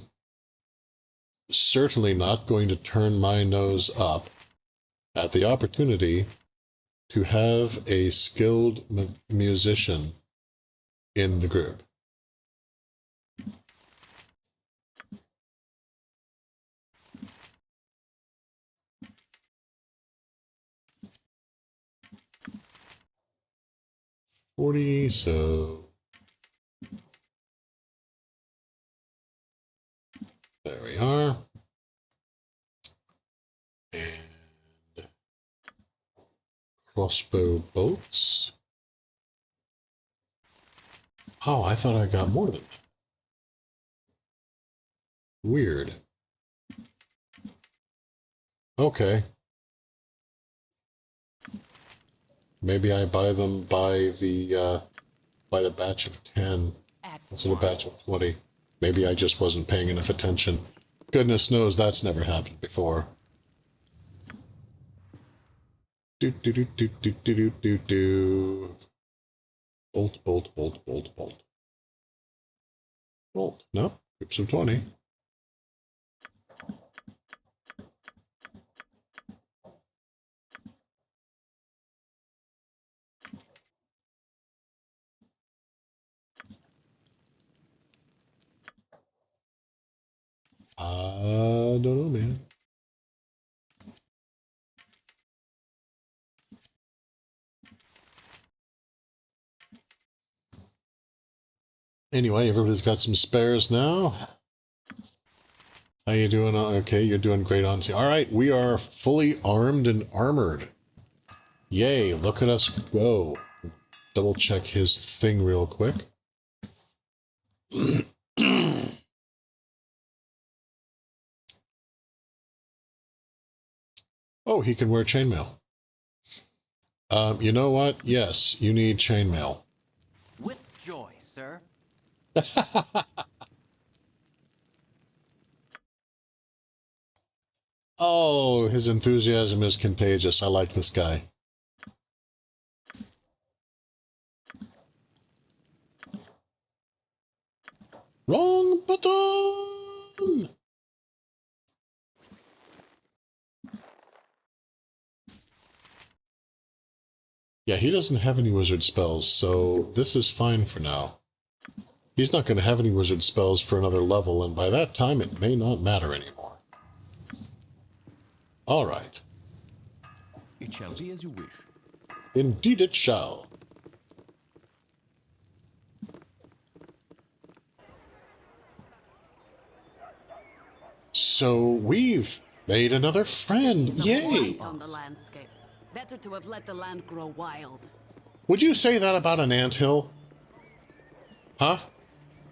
certainly not going to turn my nose up at the opportunity to have a skilled musician in the group. $40, so there we are. And crossbow bolts. Oh, I thought I got more than that. Weird. Okay. Maybe I buy them by the batch of 10 instead of batch of 20. Maybe I just wasn't paying enough attention. Goodness knows that's never happened before. Do do do do do do do do do. Bolt, bolt, bolt, bolt, bolt. Bolt. No, groups of 20. I don't know, man. Anyway, everybody's got some spares now. How you doing? Okay, you're doing great, Auntie. All right, we are fully armed and armored. Yay, look at us go. Double check his thing real quick. Oh, he can wear chainmail. You know what? Yes, you need chainmail. With joy, sir. Oh, his enthusiasm is contagious. I like this guy. Wrong button! Yeah, he doesn't have any wizard spells, so this is fine for now. He's not going to have any wizard spells for another level, and by that time it may not matter anymore. All right. It shall be as you wish. Indeed it shall. So we've made another friend. Yay! On the landscape. Better to have let the land grow wild. Would you say that about an anthill? Huh?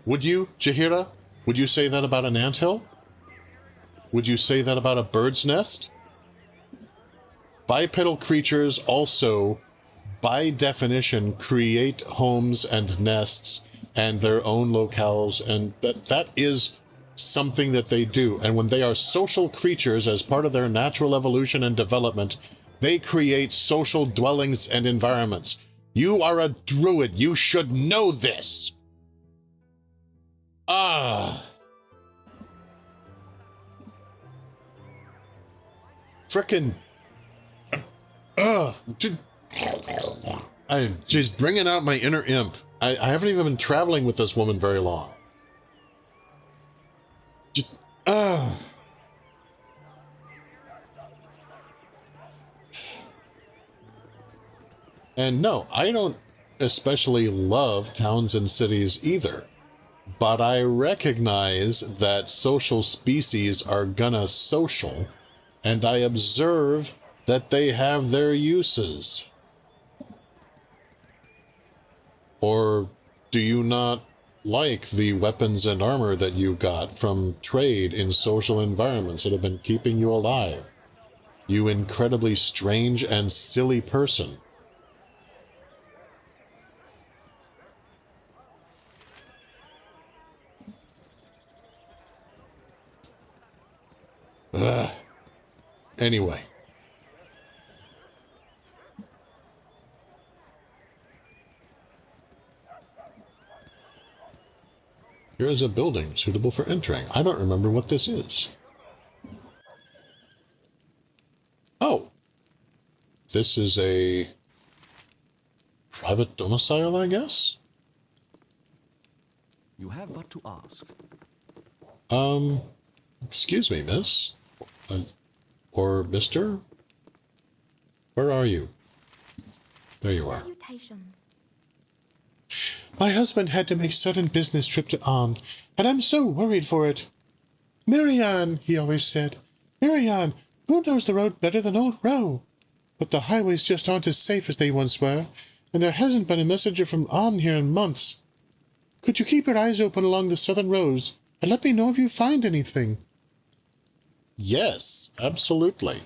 Would you, Jaheira? Would you say that about an anthill? Would you say that about a bird's nest? Bipedal creatures also, by definition, create homes and nests and their own locales, and that is something that they do. And when they are social creatures as part of their natural evolution and development, they create social dwellings and environments. You are a druid. You should know this. Ah. Frickin'. She's bringing out my inner imp. I haven't even been traveling with this woman very long. Just, And no, I don't especially love towns and cities either. But I recognize that social species are gonna social, and I observe that they have their uses. Or do you not like the weapons and armor that you got from trade in social environments that have been keeping you alive? You incredibly strange and silly person. Ugh. Anyway. Here is a building suitable for entering. I don't remember what this is. Oh. This is a private domicile, I guess? You have but to ask. Excuse me, miss. Or mister? Where are you? There you are. Salutations. My husband had to make a sudden business trip to Amn, and I'm so worried for it. Marianne, he always said. Marianne, who knows the road better than old Ro? But the highways just aren't as safe as they once were, and there hasn't been a messenger from Amn here in months. Could you keep your eyes open along the southern roads and let me know if you find anything? Yes, absolutely.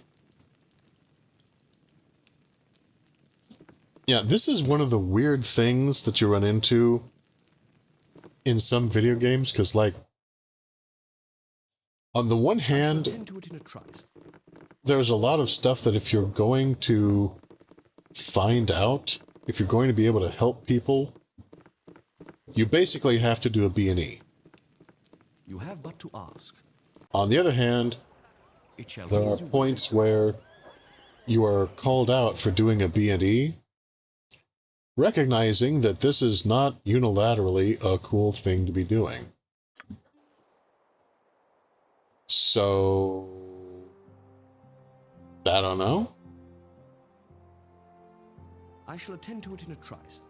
Yeah, this is one of the weird things that you run into in some video games, because, like, on the one hand, there's a lot of stuff that if you're going to find out, if you're going to be able to help people, you basically have to do a B&E. You have but to ask. On the other hand, there are points where you are called out for doing a B&E, recognizing that this is not unilaterally a cool thing to be doing. So, I don't know. I shall attend to it in a trice.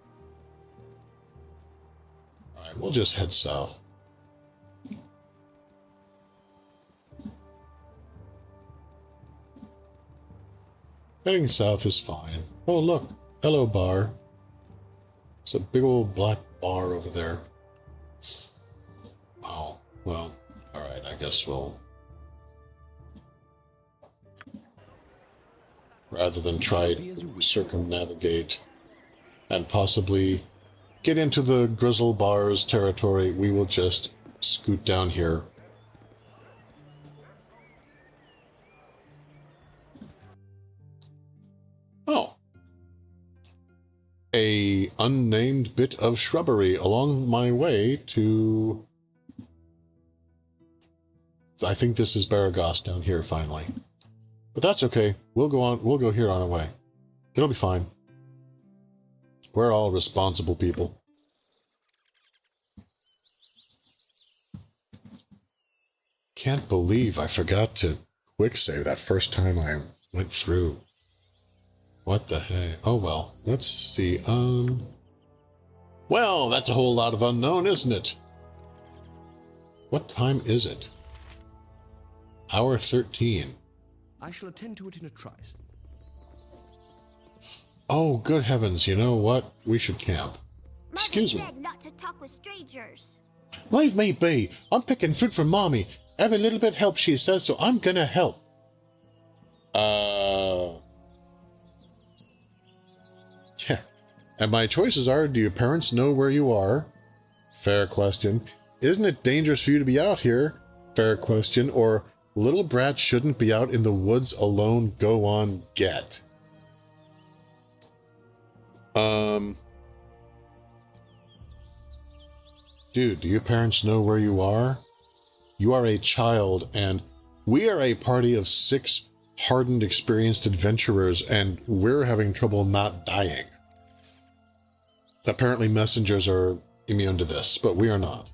Alright, we'll just head south. Heading south is fine. Oh, look. Hello, bar. It's a big old black bar over there. Oh, well, alright, I guess we'll... rather than try to circumnavigate and possibly get into the Grizzle Bar's territory, we will just scoot down here. Oh. A unnamed bit of shrubbery along my way to... I think this is Baragos down here, finally. But that's okay. We'll go here on our way. It'll be fine. We're all responsible people. Can't believe I forgot to quick save that first time I went through. What the heck? Oh well. Let's see. Well, that's a whole lot of unknown, isn't it? What time is it? Hour 13. I shall attend to it in a trice. Oh, good heavens, you know what? We should camp. Excuse me. Mother said not to talk with strangers. Leave me be. I'm picking fruit for Mommy. Every little bit helps, she says, so I'm gonna help. Yeah. And my choices are, do your parents know where you are? Fair question. Isn't it dangerous for you to be out here? Fair question. Or, little brat shouldn't be out in the woods alone. Go on, get. Dude, do your parents know where you are? You are a child, and we are a party of 6 hardened, experienced adventurers, and we're having trouble not dying. Apparently messengers are immune to this, but we are not.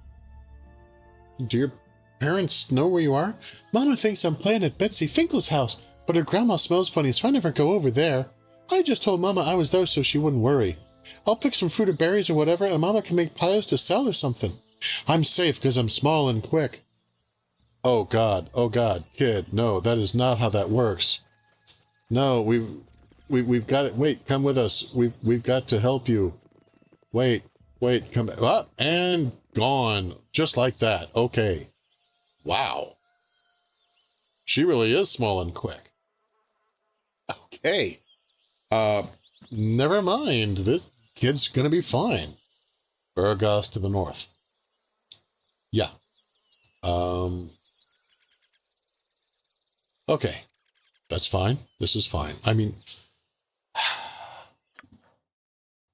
Do your parents know where you are? Mama thinks I'm playing at Betsy Finkel's house, but her grandma smells funny, so I never go over there. I just told Mama I was there so she wouldn't worry. I'll pick some fruit or berries or whatever, and Mama can make pies to sell or something. I'm safe because I'm small and quick. Oh God, kid, no, that is not how that works. No, we've got it. Wait, come with us. We've got to help you. Wait, come back. Up and gone, just like that. Okay. Wow. She really is small and quick. Okay. Never mind. This kid's gonna be fine. Burgos to the north. Yeah. Okay. That's fine. This is fine. I mean,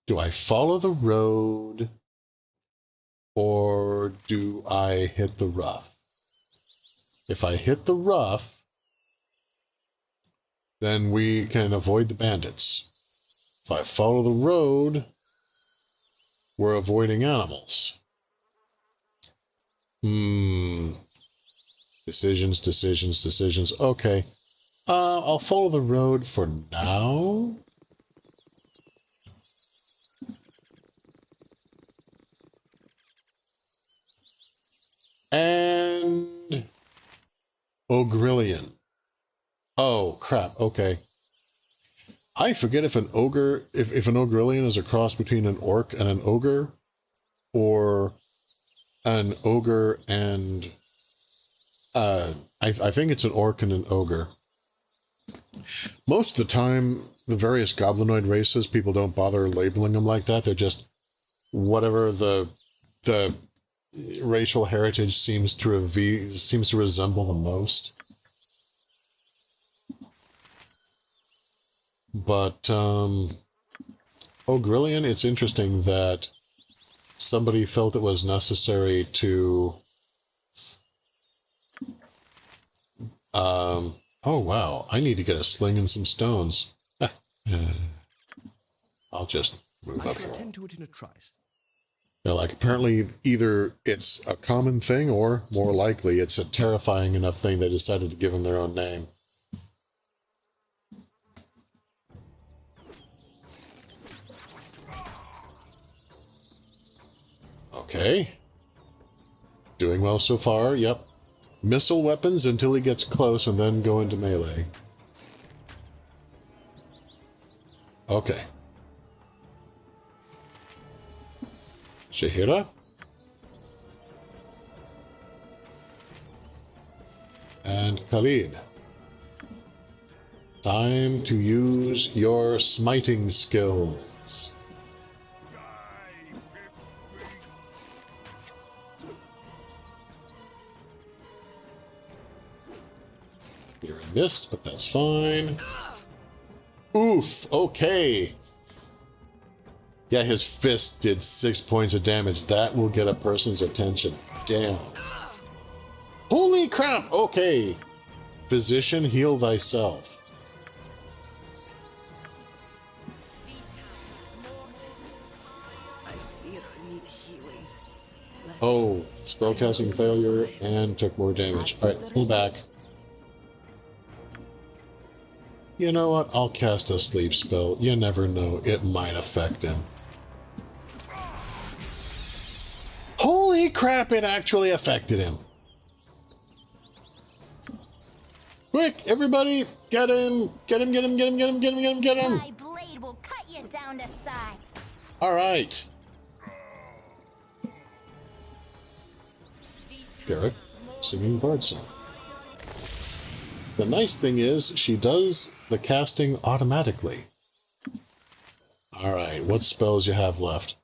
do I follow the road or do I hit the rough? If I hit the rough, then we can avoid the bandits. If I follow the road, we're avoiding animals. Decisions. Okay. I'll follow the road for now. And Ogrillion. Oh, crap. Okay. I forget if an ogre, if an Ogrillion is a cross between an orc and an ogre, or an ogre and I think it's an orc and an ogre. Most of the time, the various goblinoid races, people don't bother labeling them like that. They're just whatever the racial heritage seems to resemble the most. But Ogrillion, it's interesting that somebody felt it was necessary to oh wow, I need to get a sling and some stones. I'll just move up I shall here. attend to it in a trice. They're like, apparently either it's a common thing or, more likely, it's a terrifying enough thing they decided to give them their own name. Okay. Doing well so far, yep. Missile weapons until he gets close and then go into melee. Okay. Shahira? And Khalid. Time to use your smiting skills. You're a mist, but that's fine. Oof, okay. Yeah, his fist did 6 points of damage. That will get a person's attention. Damn. Holy crap, okay. Physician, heal thyself. Oh, spellcasting failure and took more damage. Alright, pull back. You know what? I'll cast a sleep spell. You never know. It might affect him. Holy crap, it actually affected him. Quick, everybody, get him! Get him, get him, get him, get him, get him, get him, get him! My blade will cut you down to size. Alright. Garrett, singing bard song. The nice thing is, she does the casting automatically. Alright, what spells you have left?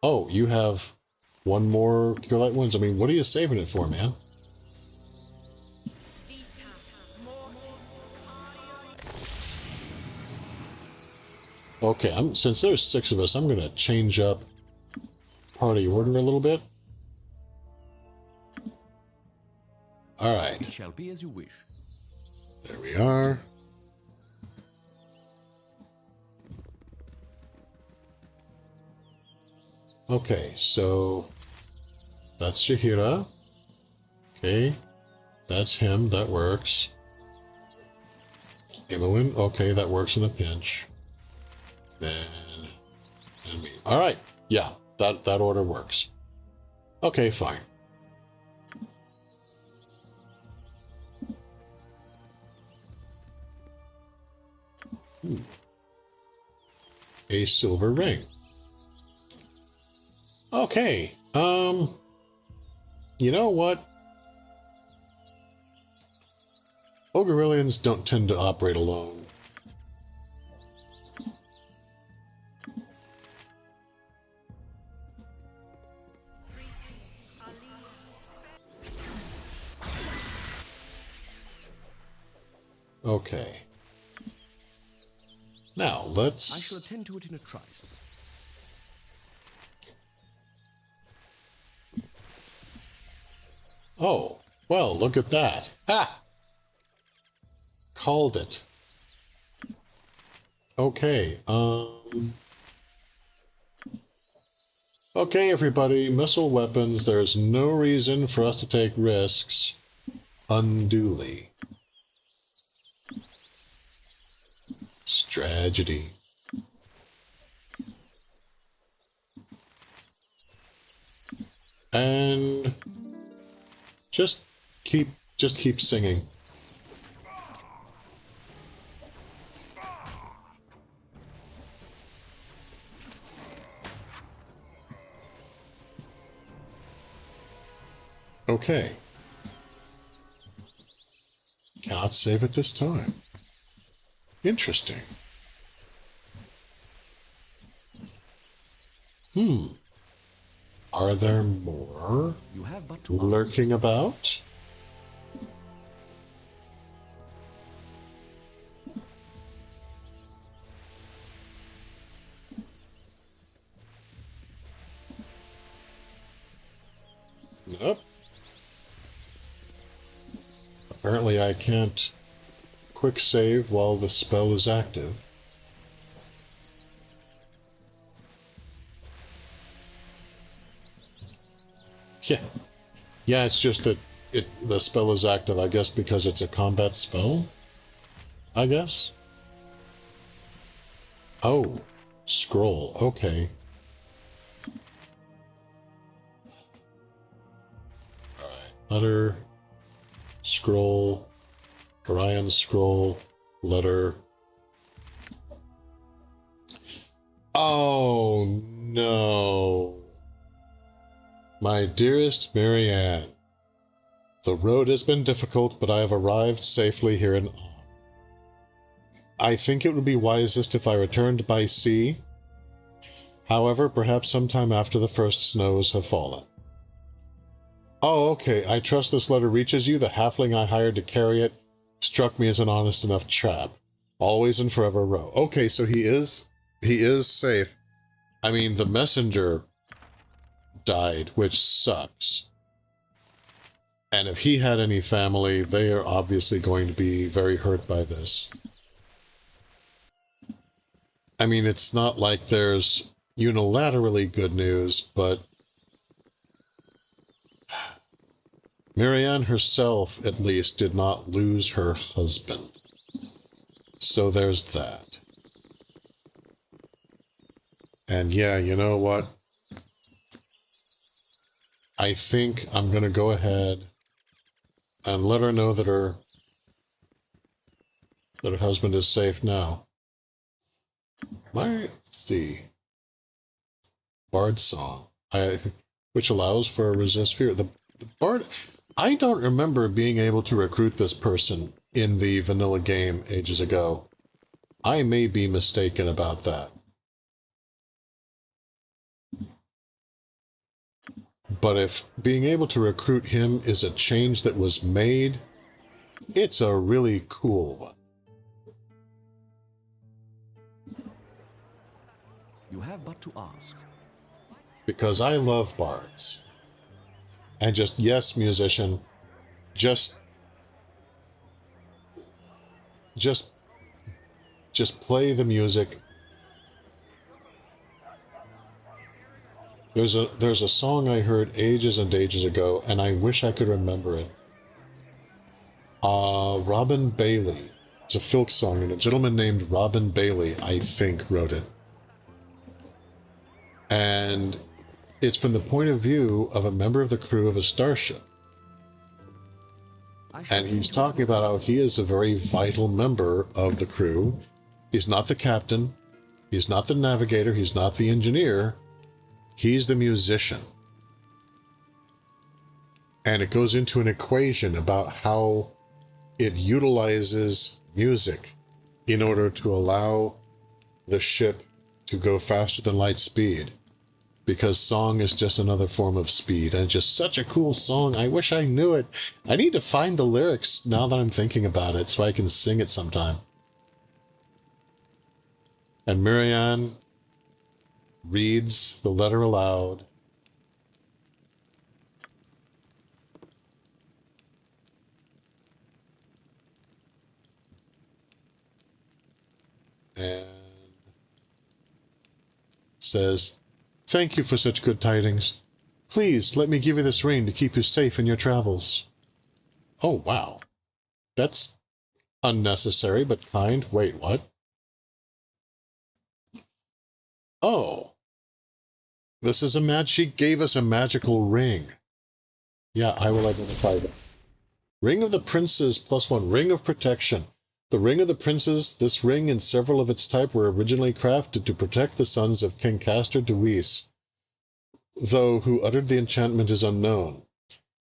Oh, you have one more Cure Light Wounds. I mean, what are you saving it for, man? Okay, since there's 6 of us, I'm going to change up party order a little bit. Alright. It shall be as you wish. There we are. Okay, so that's Shahira. Okay, that's him. That works. Imoen. Okay, that works in a pinch. Then and me. All right. Yeah, that order works. Okay, fine. A silver ring. Okay, you know what? Ogrillions don't tend to operate alone. Okay. Now, let's... I shall attend to it in a trice. Oh, well, look at that. Ha! Called it. Okay, okay, everybody, missile weapons, there's no reason for us to take risks unduly. Strategy. And just keep singing. Okay. Cannot save it this time. Interesting. Are there more You have but to lurking about? Nope. Apparently I can't quick save while the spell is active. Yeah. Yeah, it's just that the spell is active, I guess, because it's a combat spell? I guess? Oh. Scroll. Okay. Alright. Letter. Scroll. Orion scroll. Letter. Oh, no. My dearest Marianne, the road has been difficult, but I have arrived safely here in Am. I think it would be wisest if I returned by sea. However, perhaps sometime after the first snows have fallen. Oh, okay. I trust this letter reaches you. The halfling I hired to carry it struck me as an honest enough chap. Always and forever, Row. Okay, so he is safe. I mean, the messenger died, which sucks. And if he had any family, they are obviously going to be very hurt by this. I mean, it's not like there's unilaterally good news, but Marianne herself, at least, did not lose her husband. So there's that. And yeah, you know what? I think I'm going to go ahead and let her know that her husband is safe now. Let's see. Bard song, which allows for a resist fear. The bard. I don't remember being able to recruit this person in the vanilla game ages ago. I may be mistaken about that. But if being able to recruit him is a change that was made, it's a really cool one. You have but to ask. Because I love bards. And just, yes, musician, just play the music. There's a song I heard ages and ages ago, and I wish I could remember it. Robin Bailey. It's a folk song, and a gentleman named Robin Bailey, I think, wrote it. And it's from the point of view of a member of the crew of a starship. And he's talking about how he is a very vital member of the crew. He's not the captain. He's not the navigator. He's not the engineer. He's the musician. And it goes into an equation about how it utilizes music in order to allow the ship to go faster than light speed. Because song is just another form of speed. And just such a cool song. I wish I knew it. I need to find the lyrics now that I'm thinking about it so I can sing it sometime. And Marianne reads the letter aloud. And says, "Thank you for such good tidings. Please let me give you this ring to keep you safe in your travels." Oh, wow. That's unnecessary but kind. Wait, what? Oh. This is she gave us a magical ring. Yeah, I will identify that. Ring of the Princes +1. Ring of Protection. The Ring of the Princes, this ring and several of its type were originally crafted to protect the sons of King Castor Deweese, though who uttered the enchantment is unknown.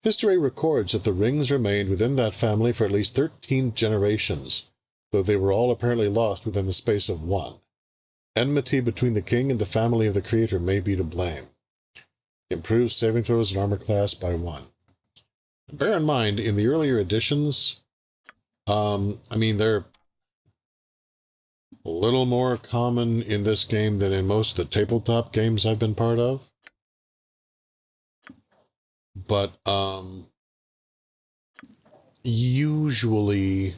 History records that the rings remained within that family for at least 13 generations, though they were all apparently lost within the space of one. Enmity between the king and the family of the creator may be to blame. Improves saving throws and armor class by 1. Bear in mind, in the earlier editions, they're a little more common in this game than in most of the tabletop games I've been part of. But, usually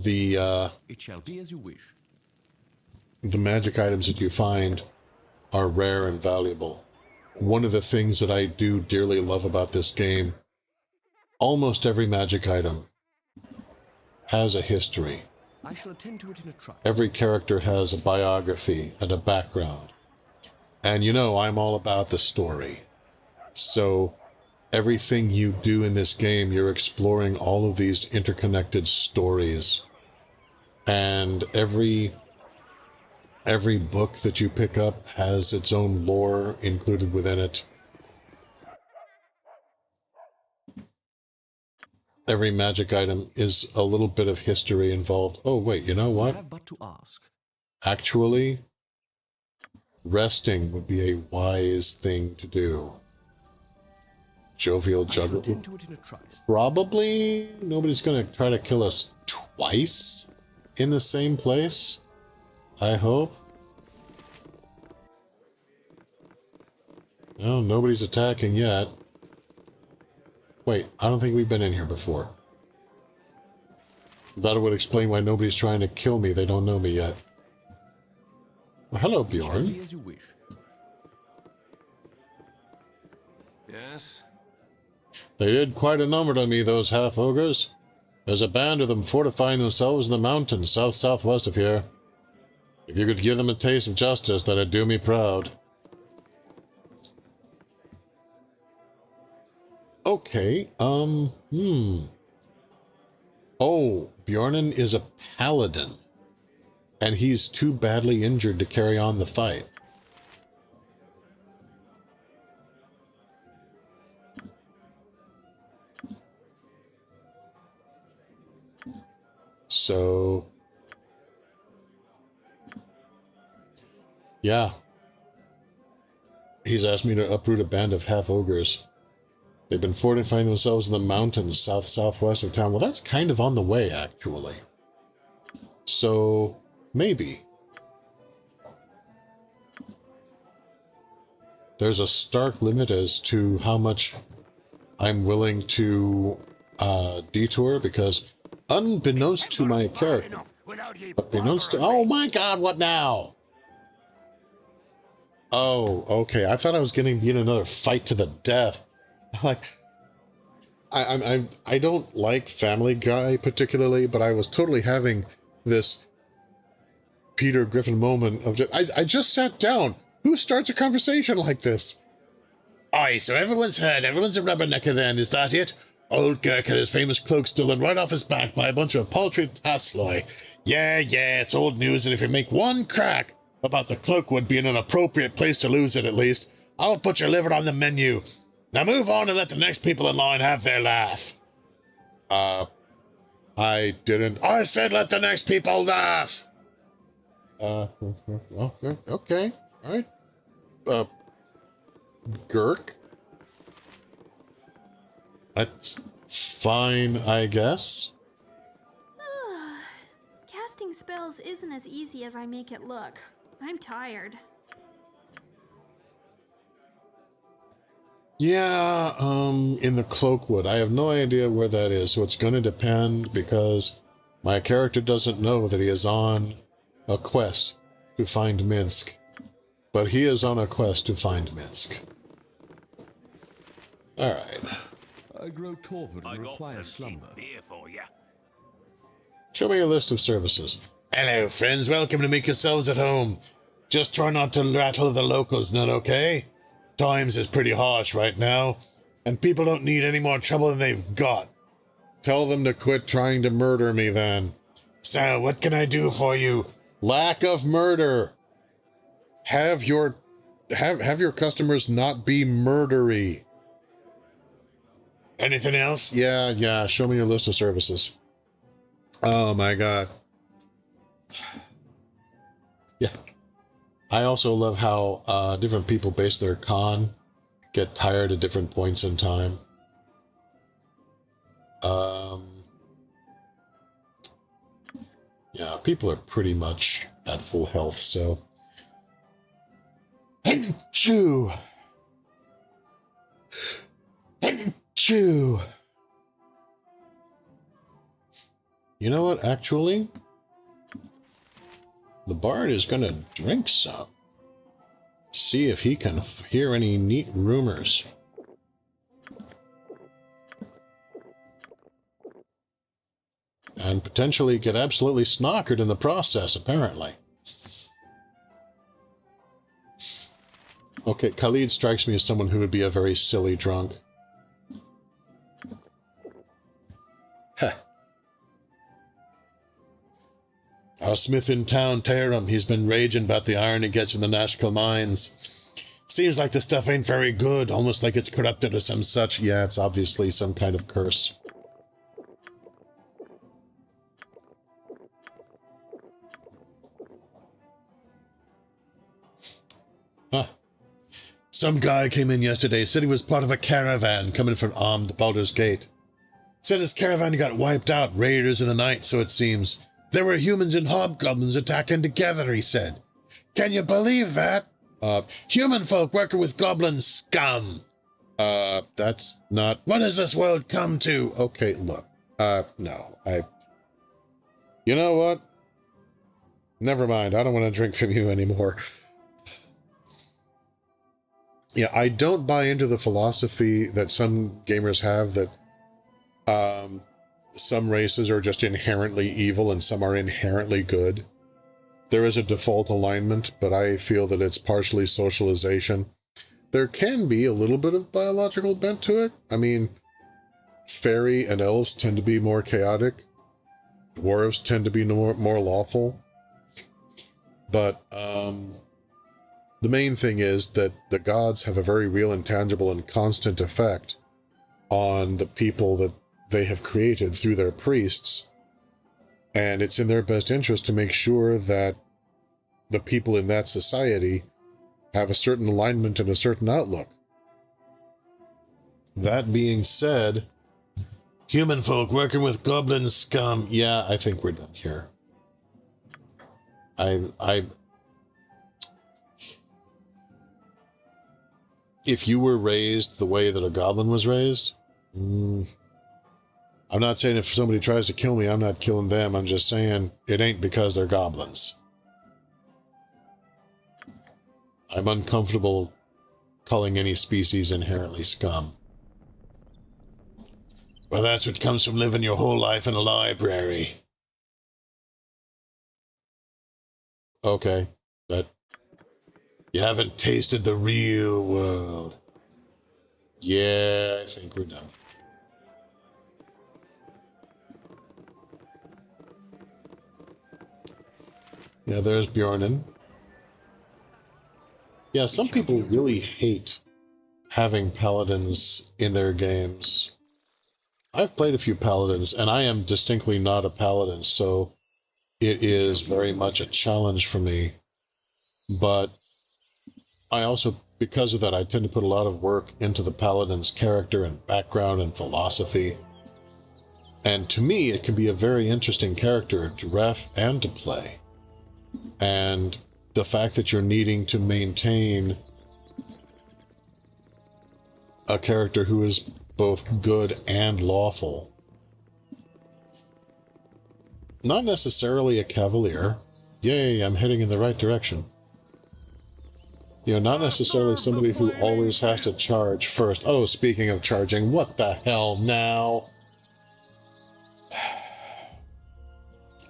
It shall be as you wish. The magic items that you find are rare and valuable. One of the things that I do dearly love about this game, almost every magic item has a history. I shall attend to it in a trice. Every character has a biography and a background. And you know, I'm all about the story. So everything you do in this game, you're exploring all of these interconnected stories. And every book that you pick up has its own lore included within it. Every magic item is a little bit of history involved. Oh, wait, you know what? You have but to ask. Actually, resting would be a wise thing to do. Jovial Juggler. Probably nobody's going to try to kill us twice in the same place. I hope. No, nobody's attacking yet. Wait, I don't think we've been in here before. That would explain why nobody's trying to kill me. They don't know me yet. Well, hello, Bjorn. As you wish. Yes? They did quite a number to me, those half-ogres. There's a band of them fortifying themselves in the mountains south-southwest of here. If you could give them a taste of justice, that'd do me proud. Okay, Oh, Bjornen is a paladin, and he's too badly injured to carry on the fight. So, yeah. He's asked me to uproot a band of half-ogres. They've been fortifying themselves in the mountains south-southwest of town. Well, that's kind of on the way, actually. So, maybe. There's a stark limit as to how much I'm willing to detour, because unbeknownst to my character, unbeknownst to... Oh my god, what now? Oh, okay. I thought I was getting in another fight to the death. Like, I don't like Family Guy particularly, but I was totally having this Peter Griffin moment of just, I just sat down. Who starts a conversation like this? Aye, so everyone's heard, everyone's a rubbernecker then, is that it? Old Girk had his famous cloak stolen right off his back by a bunch of paltry Asloy. Yeah, it's old news, and if you make one crack about the cloak would be in an appropriate place to lose it at least, I'll put your liver on the menu. Now move on and let the next people in line have their laugh. I didn't... I said let the next people laugh! Okay, alright. Girk? That's fine, I guess. Casting spells isn't as easy as I make it look. I'm tired. Yeah, in the Cloakwood. I have no idea where that is, so it's going to depend because my character doesn't know that he is on a quest to find Minsc. But he is on a quest to find Minsc. Alright. I grow torpid and require slumber. Beer for you. Show me your list of services. Hello, friends. Welcome to make yourselves at home. Just try not to rattle the locals none, okay? Times is pretty harsh right now, and people don't need any more trouble than they've got. Tell them to quit trying to murder me, then. So, what can I do for you? Lack of murder. Have your customers not be murdery. Anything else? Yeah. Show me your list of services. Oh my god. Yeah. I also love how different people base their con, get tired at different points in time. Yeah, people are pretty much at full health, so. Chew. Chew. You know what, actually? The bard is gonna drink some. See if he can hear any neat rumors. And potentially get absolutely snockered in the process, apparently. Okay, Khalid strikes me as someone who would be a very silly drunk. Heh. Our smith in town, Tarum, he's been raging about the iron he gets from the Nashkel mines. Seems like the stuff ain't very good, almost like it's corrupted or some such. Yeah, it's obviously some kind of curse. Huh. Some guy came in yesterday, said he was part of a caravan coming from Baldur's Gate. Said his caravan got wiped out, raiders in the night, so it seems. There were humans and hobgoblins attacking together, he said. Can you believe that? Human folk working with goblin scum. That's not... What has this world come to? Okay, look. No. You know what? Never mind, I don't want to drink from you anymore. Yeah, I don't buy into the philosophy that some gamers have that some races are just inherently evil and some are inherently good. There is a default alignment, but I feel that it's partially socialization. There can be a little bit of biological bent to it. I mean, fairy and elves tend to be more chaotic. Dwarves tend to be more lawful. But the main thing is that the gods have a very real and tangible and constant effect on the people that they have created through their priests, and it's in their best interest to make sure that the people in that society have a certain alignment and a certain outlook. That being said, human folk working with goblin scum, yeah, I think we're done here. If you were raised the way that a goblin was raised, I'm not saying if somebody tries to kill me, I'm not killing them. I'm just saying it ain't because they're goblins. I'm uncomfortable calling any species inherently scum. Well, that's what comes from living your whole life in a library. Okay, that... You haven't tasted the real world. Yeah, I think we're done. Yeah, there's Bjornen. Yeah, some people really hate having paladins in their games. I've played a few paladins, and I am distinctly not a paladin, so it is very much a challenge for me. But I also, because of that, I tend to put a lot of work into the paladin's character and background and philosophy. And to me, it can be a very interesting character to ref and to play. And the fact that you're needing to maintain a character who is both good and lawful. Not necessarily a cavalier. Yay, I'm heading in the right direction. You know, not necessarily somebody who always has to charge first. Oh, speaking of charging, what the hell now?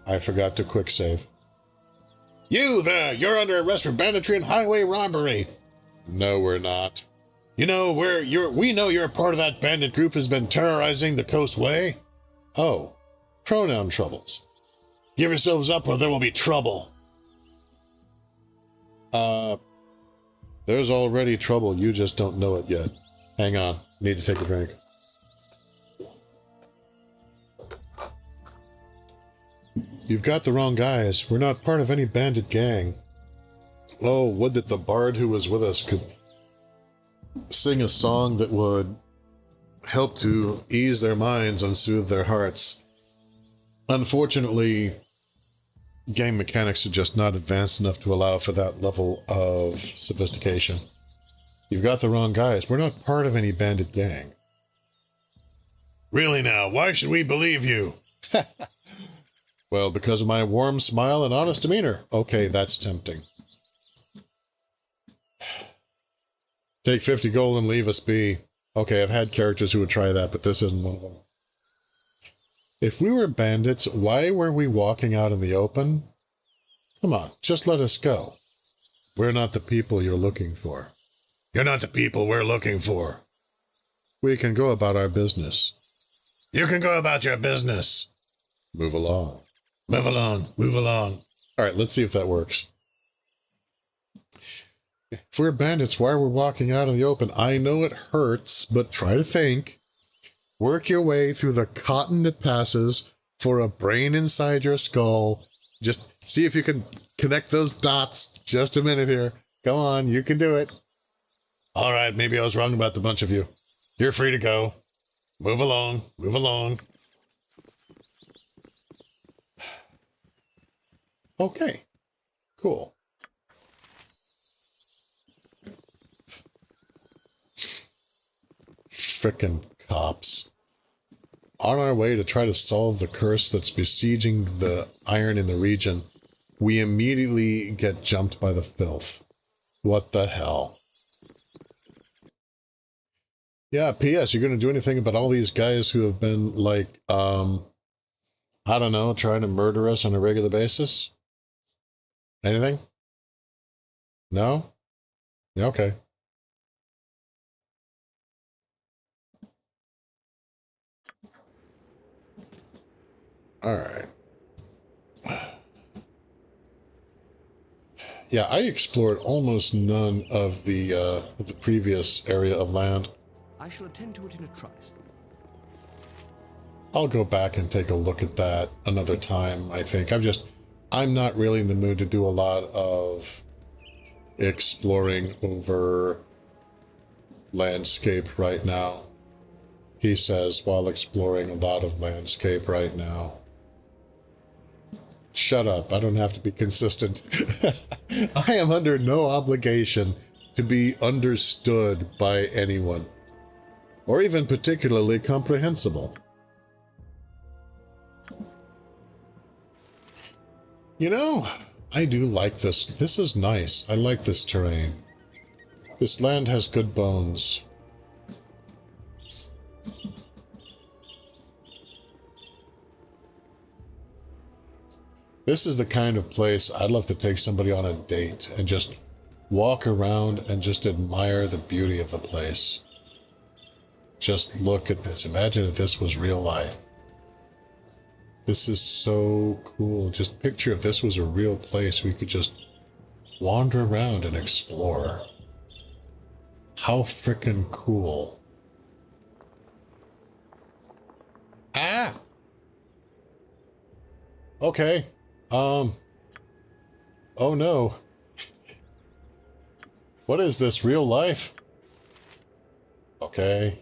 I forgot to quick save. You there! You're under arrest for banditry and highway robbery! No, we're not. You know, we know you're a part of that bandit group who's been terrorizing the coastway. Oh, pronoun troubles. Give yourselves up or there will be trouble. There's already trouble, you just don't know it yet. Hang on, need to take a drink. You've got the wrong guys. We're not part of any bandit gang. Oh, would that the bard who was with us could sing a song that would help to ease their minds and soothe their hearts. Unfortunately, game mechanics are just not advanced enough to allow for that level of sophistication. You've got the wrong guys. We're not part of any bandit gang. Really now, why should we believe you? Well, because of my warm smile and honest demeanor. Okay, that's tempting. Take 50 gold and leave us be. Okay, I've had characters who would try that, but this isn't one of them. If we were bandits, why were we walking out in the open? Come on, just let us go. We're not the people you're looking for. You're not the people we're looking for. We can go about our business. You can go about your business. Move along. Move along. Move along. All right, let's see if that works. If we're bandits, why are we walking out in the open? I know it hurts, but try to think. Work your way through the cotton that passes for a brain inside your skull. Just see if you can connect those dots. Just a minute here. Come on, you can do it. All right, maybe I was wrong about the bunch of you. You're free to go. Move along. Move along. Okay. Cool. Frickin' cops. On our way to try to solve the curse that's besieging the iron in the region, we immediately get jumped by the filth. What the hell? Yeah, P.S. You gonna do anything about all these guys who have been, like, I don't know, trying to murder us on a regular basis? Anything? No? Yeah, okay. Alright. Yeah, I explored almost none of the previous area of land. I shall attend to it in a trice. I'll go back and take a look at that another time, I think. I'm not really in the mood to do a lot of exploring over landscape right now. He says, while exploring a lot of landscape right now. Shut up, I don't have to be consistent. I am under no obligation to be understood by anyone, or even particularly comprehensible. You know, I do like this. This is nice. I like this terrain. This land has good bones. This is the kind of place I'd love to take somebody on a date and just walk around and just admire the beauty of the place. Just look at this. Imagine if this was real life. This is so cool. Just picture if this was a real place, we could just wander around and explore. How frickin' cool. Ah! Okay. Oh no. What is this, real life? Okay.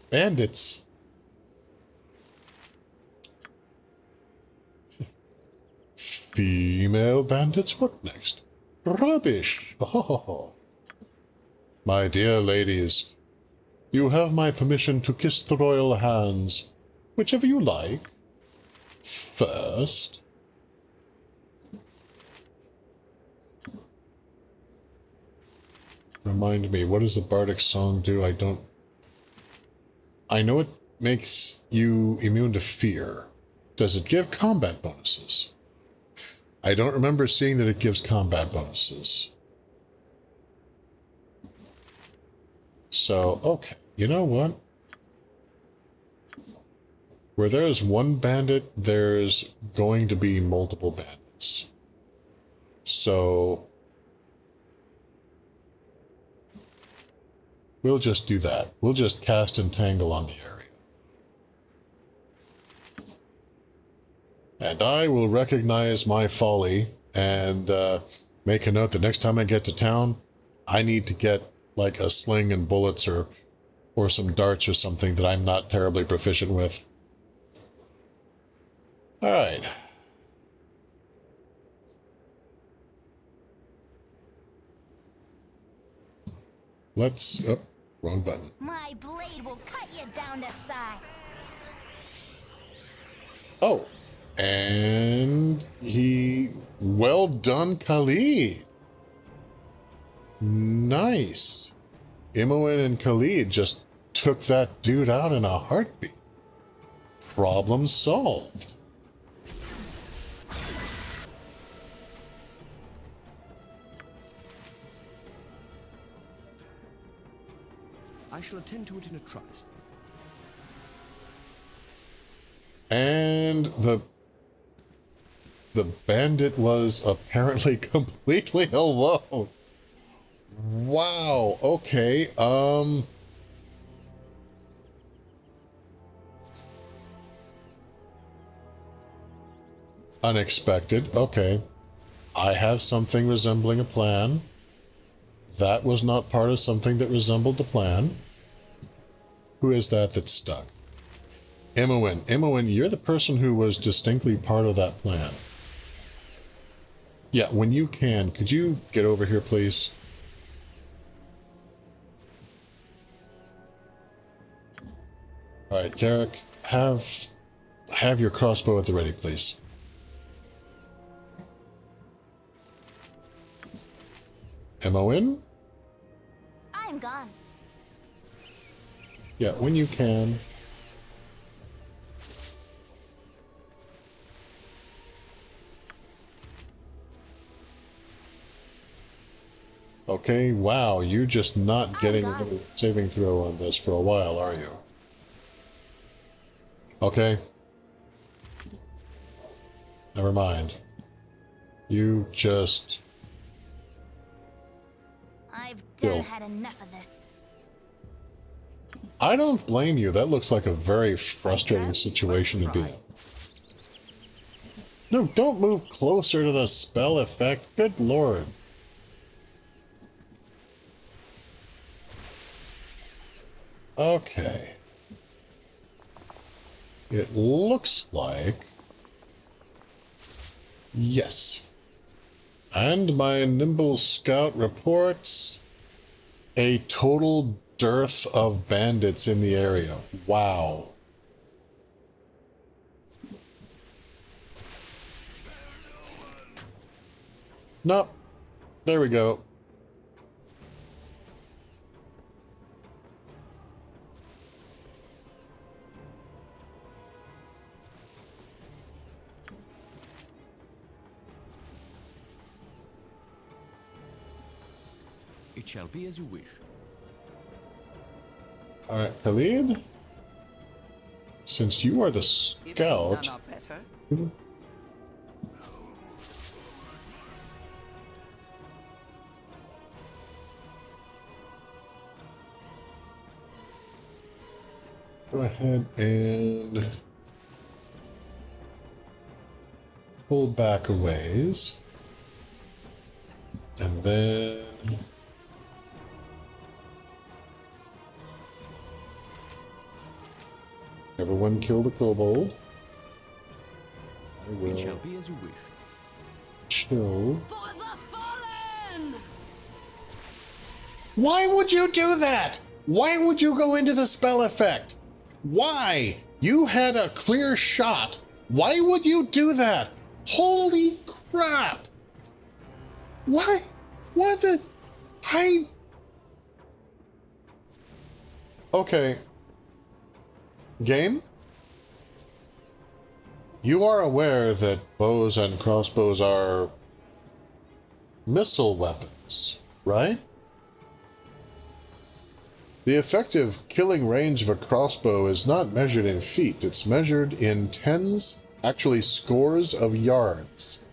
Bandits. Female bandits? What next? Rubbish! Oh. My dear ladies, you have my permission to kiss the royal hands, whichever you like. First. Remind me, what does the bardic song do? I know it makes you immune to fear. Does it give combat bonuses? I don't remember seeing that it gives combat bonuses. So, okay, you know what? Where there's one bandit, there's going to be multiple bandits. So, We'll just do that. We'll just cast Entangle on the area. And I will recognize my folly and make a note that next time I get to town, I need to get like a sling and bullets or some darts or something that I'm not terribly proficient with. All right. Let's... Oh, wrong button. My blade will cut you down to size. Oh, and he... Well done, Khalid. Nice. Imoen and Khalid just took that dude out in a heartbeat. Problem solved. I shall attend to it in a trice. And the bandit was apparently completely alone. Wow, okay, unexpected, okay. I have something resembling a plan. That was not part of something that resembled the plan. Who is that that's stuck? Imoen. Imoen, you're the person who was distinctly part of that plan. Yeah, when you can, could you get over here, please? All right, Garrick, have your crossbow at the ready, please. Imoen? I'm gone. Yeah, when you can. Okay, wow, you're just not getting a saving throw on this for a while, are you? Okay. Never mind. You just... I've done had enough of this. I don't blame you. That looks like a very frustrating situation to be in. No, don't move closer to the spell effect. Good lord. Okay. It looks like... Yes. And my nimble scout reports a total dearth of bandits in the area. Wow. Nope. There we go. It shall be as you wish. All right, Khalid. Since you are the scout, go ahead and pull back a ways, and then everyone kill the kobold. I will. It shall be as you wish. Chill. For the fallen! Why would you do that? Why would you go into the spell effect? Why? You had a clear shot. Why would you do that? Holy crap! Why? What the? Okay. Game? You are aware that bows and crossbows are missile weapons, right? The effective killing range of a crossbow is not measured in feet, it's measured in tens, actually scores of yards.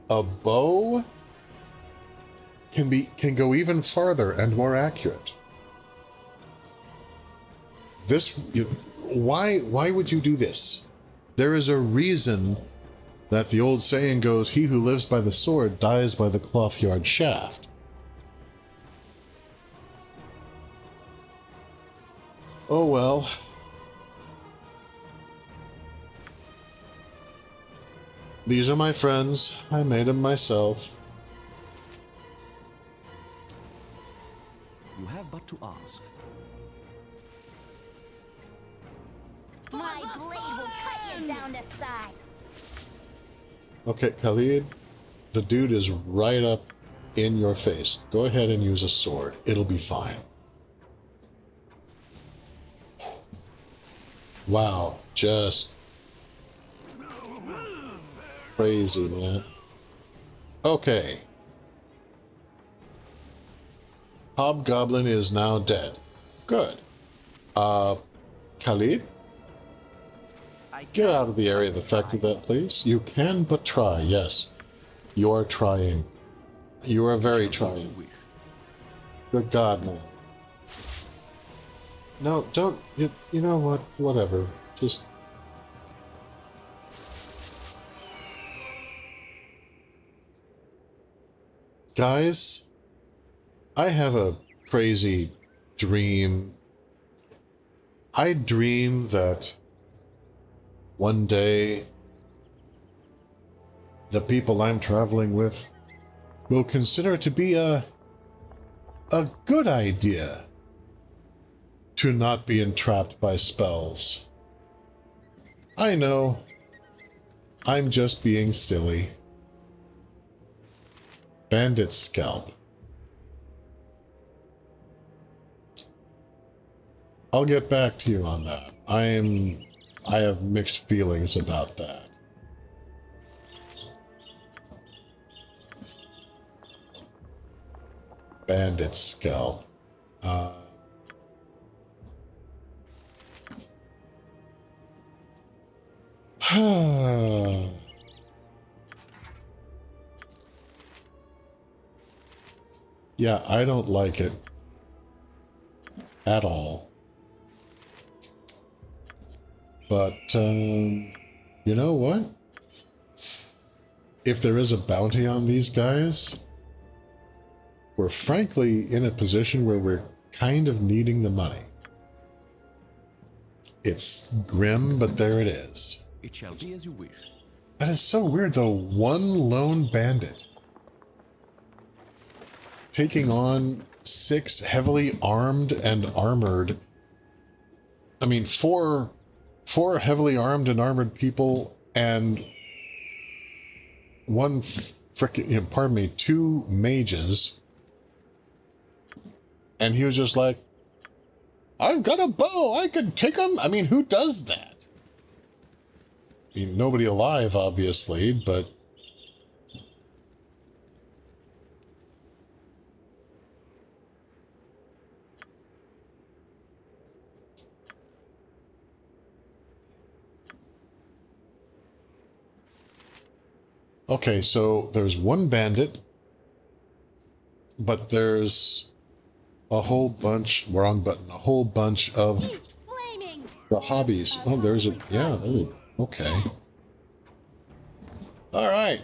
A bow can go even farther and more accurate. Why would you do this? There is a reason that the old saying goes, "He who lives by the sword dies by the cloth-yard shaft." Oh well. These are my friends. I made them myself. You have but to ask. My blade will cut you down to size. Okay, Khalid, the dude is right up in your face. Go ahead and use a sword. It'll be fine. Wow, just crazy, man. Okay. Hobgoblin is now dead. Good. Khalid? Get out of the area of effect of that, please. You can but try, yes. You are trying. You are very trying. Good God, man. No, don't... You know what? Whatever. Just... Guys, I have a crazy dream. I dream that one day the people I'm traveling with will consider it to be a good idea to not be entrapped by spells. I know, I'm just being silly. Bandit scalp. I'll get back to you on that. I have mixed feelings about that. Bandit scalp. Yeah, I don't like it at all. But, you know what? If there is a bounty on these guys, we're frankly in a position where we're kind of needing the money. It's grim, but there it is. It shall be as you wish. That is so weird, though. One lone bandit taking on 6 heavily armed and armored. I mean, four heavily armed and armored people and one frickin', pardon me, 2 mages. And he was just like, I've got a bow, I could take him. I mean, who does that? I mean, nobody alive, obviously, but... Okay, so there's one bandit, but there's a whole bunch, wrong button, a whole bunch of the hobbies. Oh, there's a, yeah, oh, okay. All right.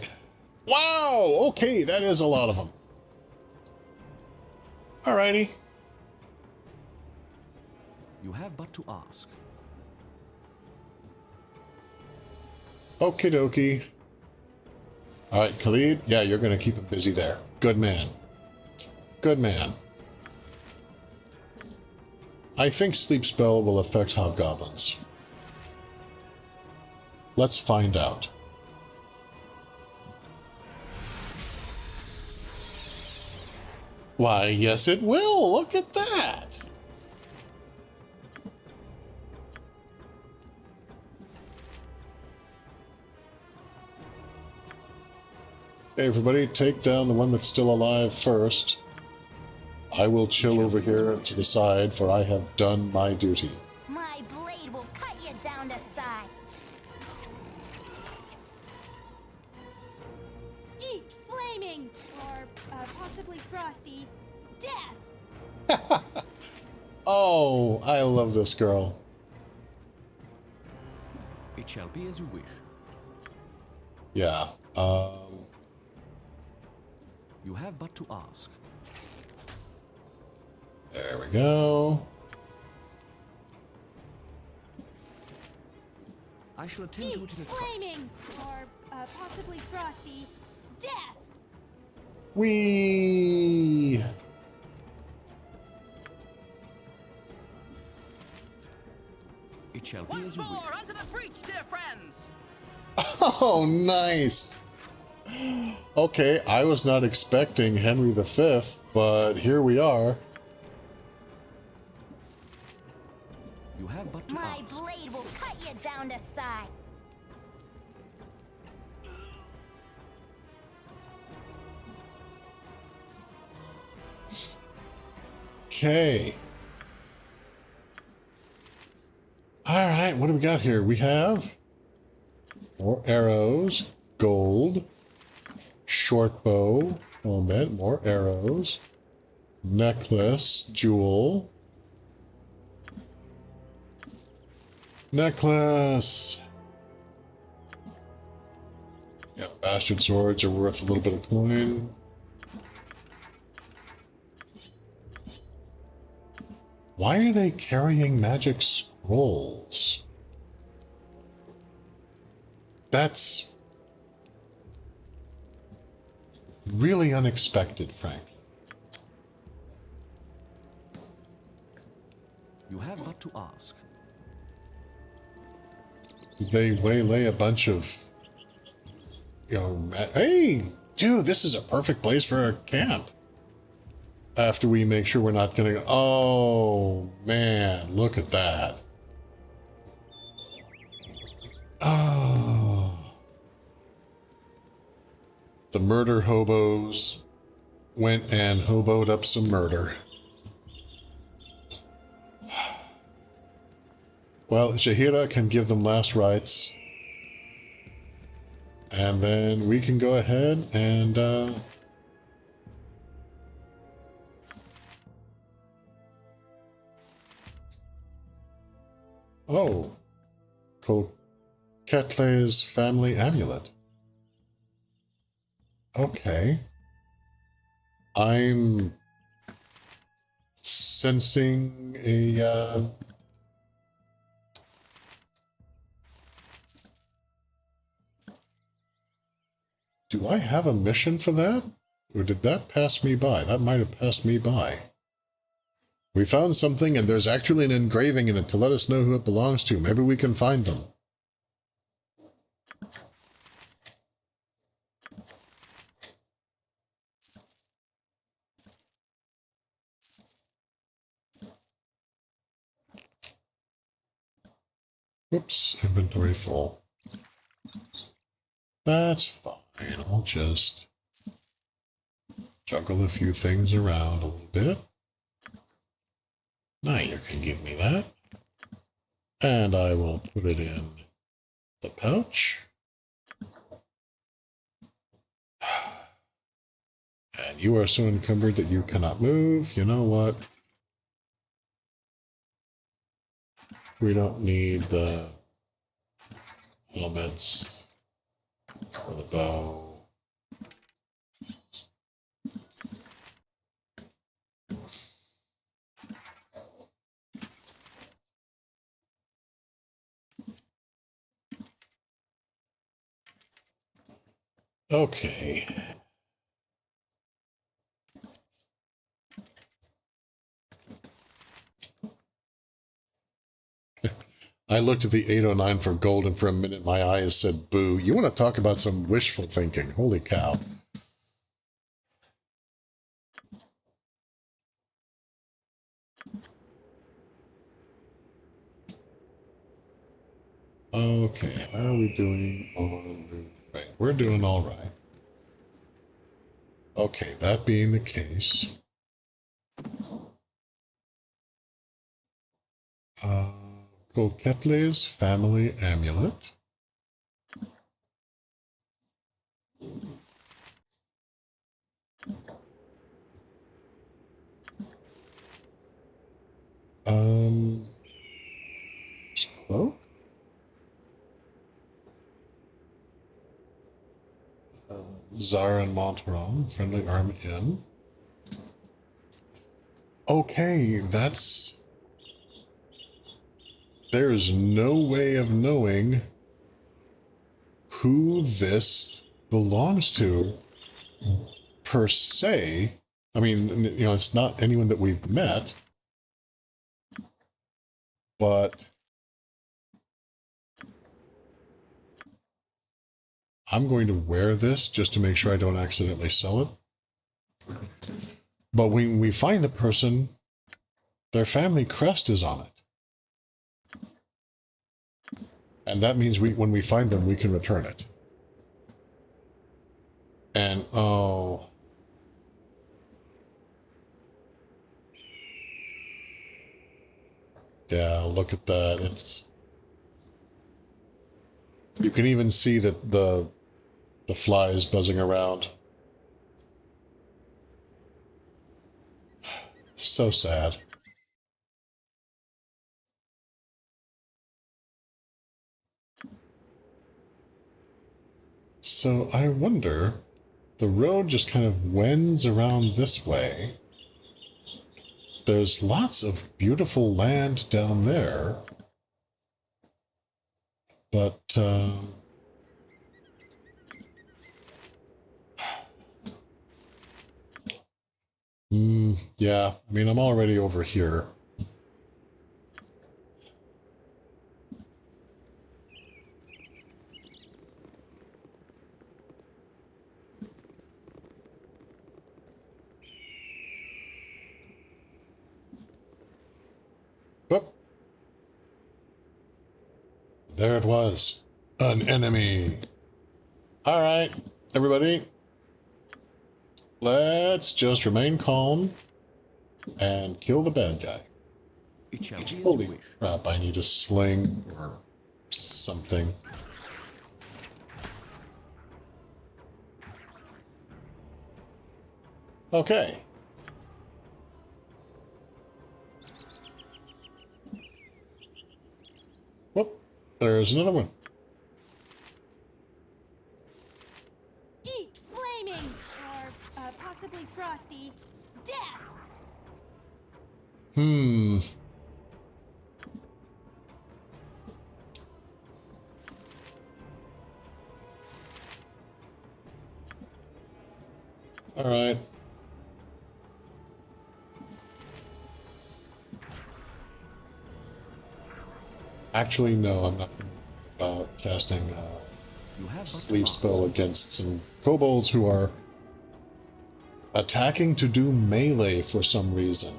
Wow, okay, that is a lot of them. All righty. You have but to ask. Okie dokie. All right, Khalid, yeah, you're going to keep him busy there. Good man. Good man. I think Sleep Spell will affect hobgoblins. Let's find out. Why, yes it will! Look at that! Hey everybody, take down the one that's still alive first. I will chill over here to the side, for I have done my duty. My blade will cut you down to size. Eat flaming! Or possibly frosty. Death! Oh, I love this girl. It shall be as you wish. Yeah. You have but to ask. There we go. I shall attend to it in a trice. Flaming! Or possibly frosty. Death! Whee! It shall be as Once you more, wish. onto the breach, dear friends! Oh, nice. Okay, I was not expecting Henry V, but here we are. You have but to My ask. blade will cut you down to size. Okay. Alright, what do we got here? We have more arrows, gold, short bow, helmet, more arrows, necklace, jewel, necklace. Yeah, bastard swords are worth a little bit of coin. Why are they carrying magic scrolls? That's really unexpected, frankly. You have but to ask. They waylay a bunch of, hey, dude, this is a perfect place for a camp. After we make sure we're not gonna go, oh, man, look at that. Oh. The murder hobos went and hoboed up some murder. Well, Shahira can give them last rites. And then we can go ahead and, oh, Coquetle's family amulet. Okay. I'm sensing a, do I have a mission for that? Or did that pass me by? That might have passed me by. We found something and there's actually an engraving in it to let us know who it belongs to. Maybe we can find them. Whoops, inventory full. That's fine. I'll just juggle a few things around a little bit. Now you can give me that. And I will put it in the pouch. And you are so encumbered that you cannot move. You know what? We don't need the helmets or the bow. Okay. I looked at the 809 for gold, and for a minute my eyes said, boo. You want to talk about some wishful thinking. Holy cow. Okay, how are we doing on... Right, we're doing all right. Okay, that being the case... Coquetle's family amulet. Cloak? Zara and Monteron, friendly arm in. Okay, that's... There's no way of knowing who this belongs to, per se. I mean, you know, it's not anyone that we've met, but I'm going to wear this just to make sure I don't accidentally sell it. But when we find the person, their family crest is on it. And that means when we find them, we can return it. And, oh... Yeah, look at that. It's... You can even see that the flies buzzing around. So sad. So I wonder, the road just kind of wends around this way. There's lots of beautiful land down there. But, yeah, I mean, I'm already over here. Whoop. There it was. An enemy. All right, everybody. Let's just remain calm and kill the bad guy. It shall be as you Holy wish. crap, I need a sling or something. Okay. Whoop, there's another one. Eat flaming, or possibly frosty, death! All right. Actually, no, I'm not casting a sleep spell against some kobolds who are attacking to do melee for some reason.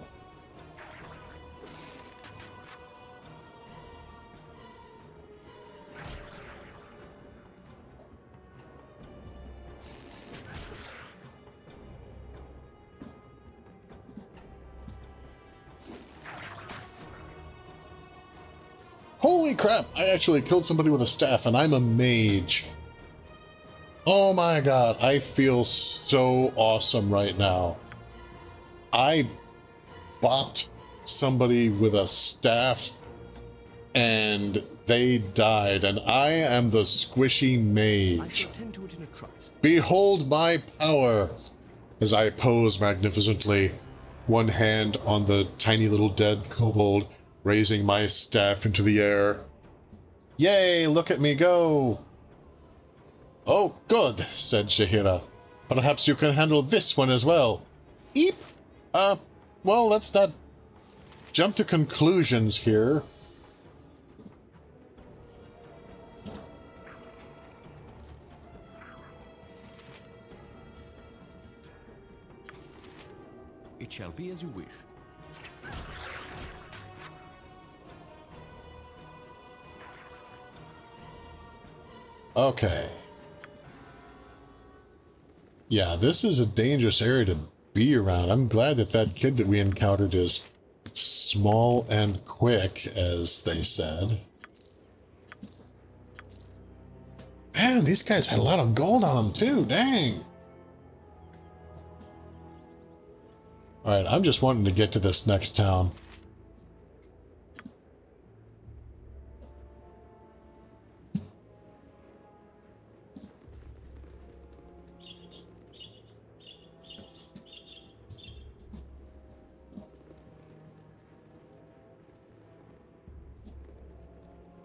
Holy crap, I actually killed somebody with a staff, and I'm a mage. Oh my god, I feel so awesome right now. I bopped somebody with a staff, and they died, and I am the squishy mage. Behold my power! As I pose magnificently, one hand on the tiny little dead kobold, raising my staff into the air. Yay, look at me go! Oh, good, said Shahira. Perhaps you can handle this one as well. Eep! Well, let's not jump to conclusions here. It shall be as you wish. Okay. Yeah, this is a dangerous area to be around. I'm glad that that kid that we encountered is small and quick, as they said. Man, these guys had a lot of gold on them too, dang. Alright, I'm just wanting to get to this next town.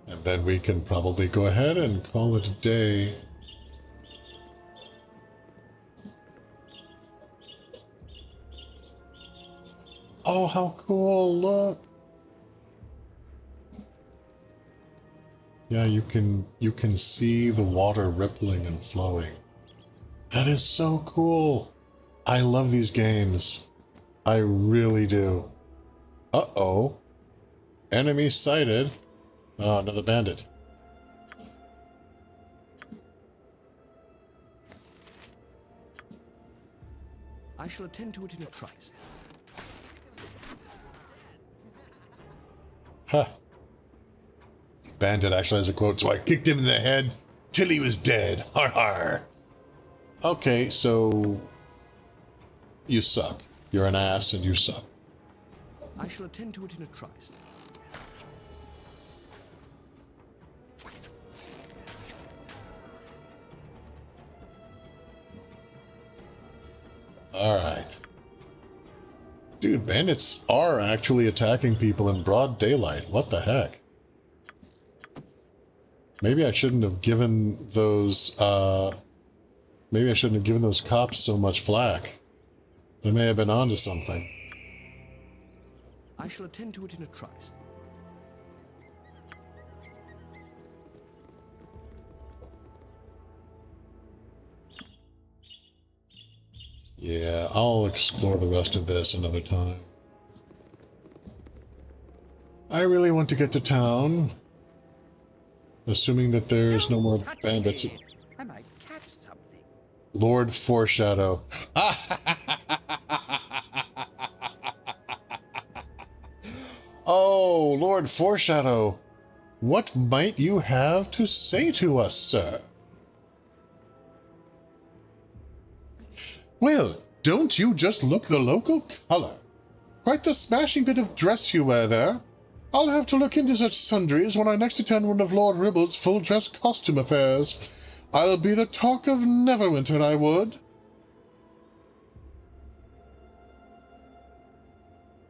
And then we can probably go ahead and call it a day. Oh, how cool, look! Yeah, you can see the water rippling and flowing. That is so cool. I love these games. I really do. Uh-oh. Enemy sighted. Oh, another bandit. I shall attend to it in a trice. Huh. Bandit actually has a quote, so I kicked him in the head till he was dead. Har har. Okay, so you suck. You're an ass and you suck. I shall attend to it in a trice. Alright. Dude, bandits are actually attacking people in broad daylight. What the heck? Maybe I shouldn't have given those, maybe I shouldn't have given those cops so much flack. They may have been onto something. I shall attend to it in a trice. Yeah, I'll explore the rest of this another time. I really want to get to town. Assuming that there's no more bandits. I might catch something. Lord Foreshadow. Oh, Lord Foreshadow. What might you have to say to us, sir? Well, don't you just look the local color? Quite the smashing bit of dress you wear there. I'll have to look into such sundries when I next attend one of Lord Ribble's full-dress costume affairs. I'll be the talk of Neverwinter, I would.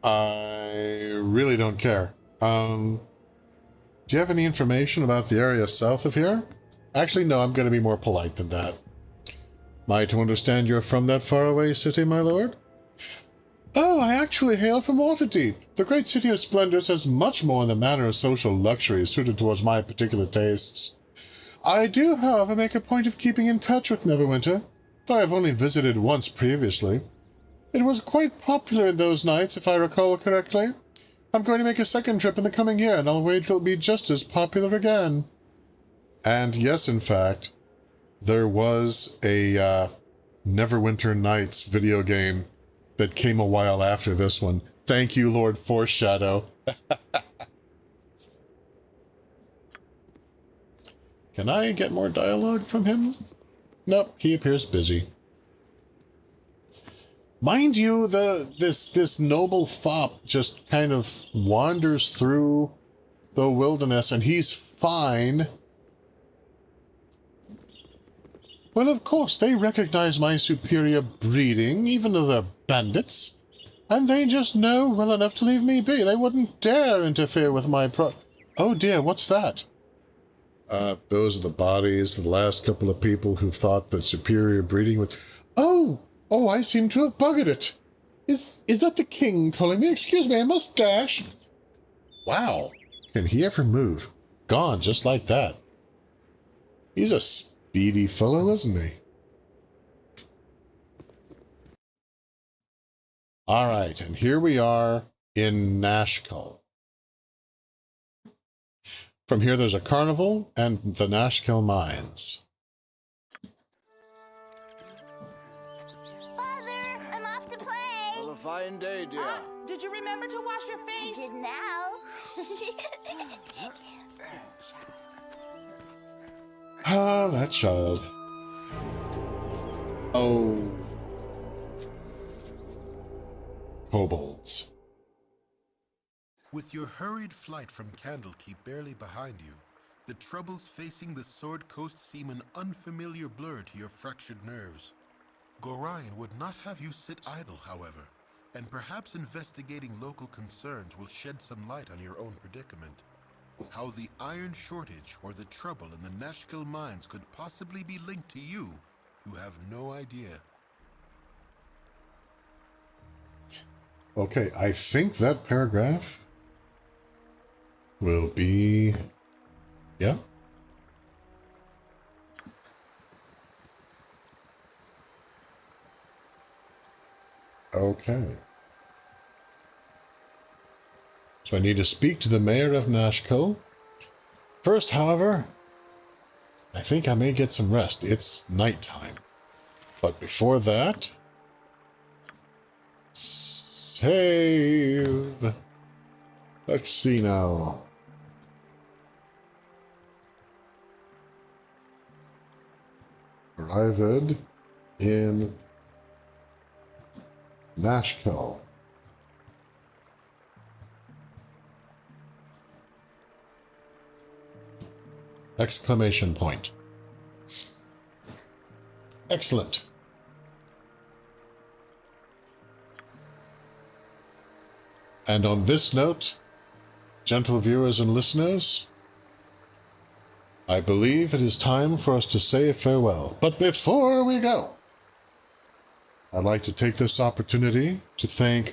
I really don't care. Do you have any information about the area south of here? Actually, no, I'm going to be more polite than that. Am I to understand you're from that faraway city, my lord? Oh, I actually hail from Waterdeep. The great city of splendors has much more in the manner of social luxury suited towards my particular tastes. I do, however, make a point of keeping in touch with Neverwinter, though I have only visited once previously. It was quite popular in those nights, if I recall correctly. I'm going to make a second trip in the coming year, and I'll wager it'll be just as popular again. And yes, in fact, there was a Neverwinter Nights video game that came a while after this one. Thank you, Lord Foreshadow. Can I get more dialogue from him? Nope, he appears busy. Mind you, this noble fop just kind of wanders through the wilderness, and he's fine. Well, of course, they recognize my superior breeding, even though they're bandits. And they just know well enough to leave me be. They wouldn't dare interfere with my Oh dear, what's that? Those are the bodies of the last couple of people who thought that superior breeding would... Oh, I seem to have buggered it. Is that the king calling me? Excuse me, I must dash. Wow, can he ever move? Gone just like that. He's a speedy fellow, isn't he? All right, and here we are in Nashkel. From here, there's a carnival and the Nashkel mines. Father, I'm off to play. Well, a fine day, dear. Did you remember to wash your face? Did now. Ah, that child. Oh. Kobolds. With your hurried flight from Candlekeep barely behind you, the troubles facing the Sword Coast seem an unfamiliar blur to your fractured nerves. Gorion would not have you sit idle, however, and perhaps investigating local concerns will shed some light on your own predicament. How the iron shortage or the trouble in the Nashkel mines could possibly be linked to you, you have no idea. Okay, I think that paragraph will be... Yeah? Okay. So I need to speak to the mayor of Nashkel. First, however, I think I may get some rest. It's nighttime. But before that... Save! Let's see now. Arrived in Nashkel. Exclamation point. Excellent. And on this note, gentle viewers and listeners, I believe it is time for us to say farewell. But before we go, I'd like to take this opportunity to thank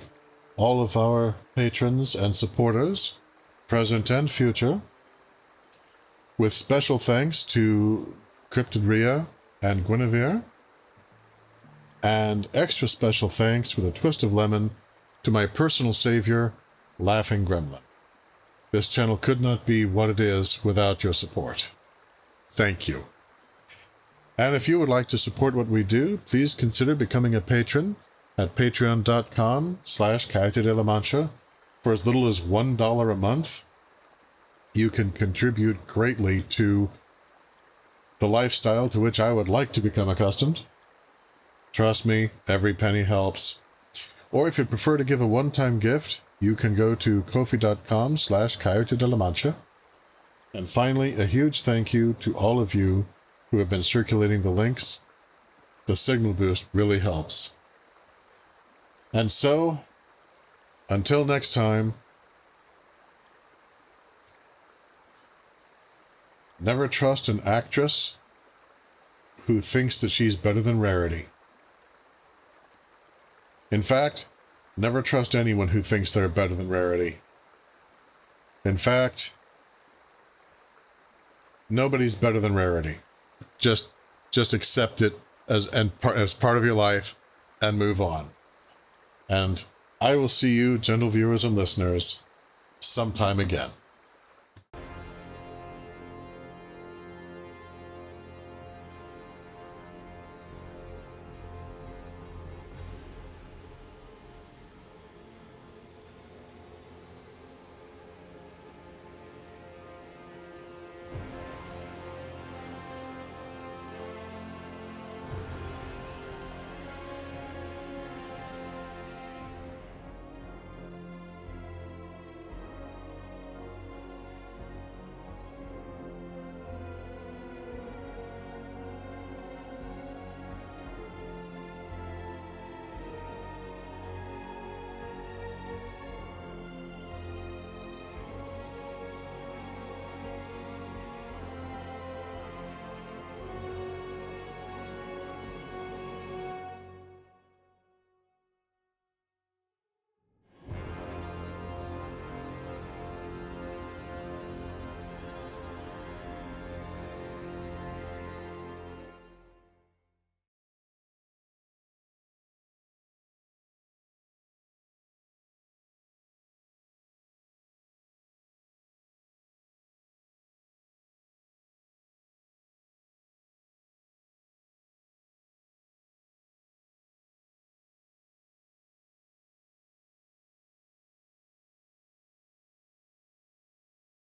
all of our patrons and supporters, present and future, with special thanks to Cryptid Rhea and Guinevere, and extra special thanks with a twist of lemon to my personal savior, Laughing Gremlin. This channel could not be what it is without your support. Thank you. And if you would like to support what we do, please consider becoming a patron at patreon.com/Coyote de la Mancha for as little as $1 a month. You can contribute greatly to the lifestyle to which I would like to become accustomed. Trust me, every penny helps. Or if you'd prefer to give a one-time gift, you can go to ko-fi.com/Coyote de la Mancha. And finally, a huge thank you to all of you who have been circulating the links. The signal boost really helps. And so, until next time, never trust an actress who thinks that she's better than Rarity. In fact, never trust anyone who thinks they're better than Rarity. In fact, nobody's better than Rarity. Just accept it as part of your life and move on. And I will see you, gentle viewers and listeners, sometime again.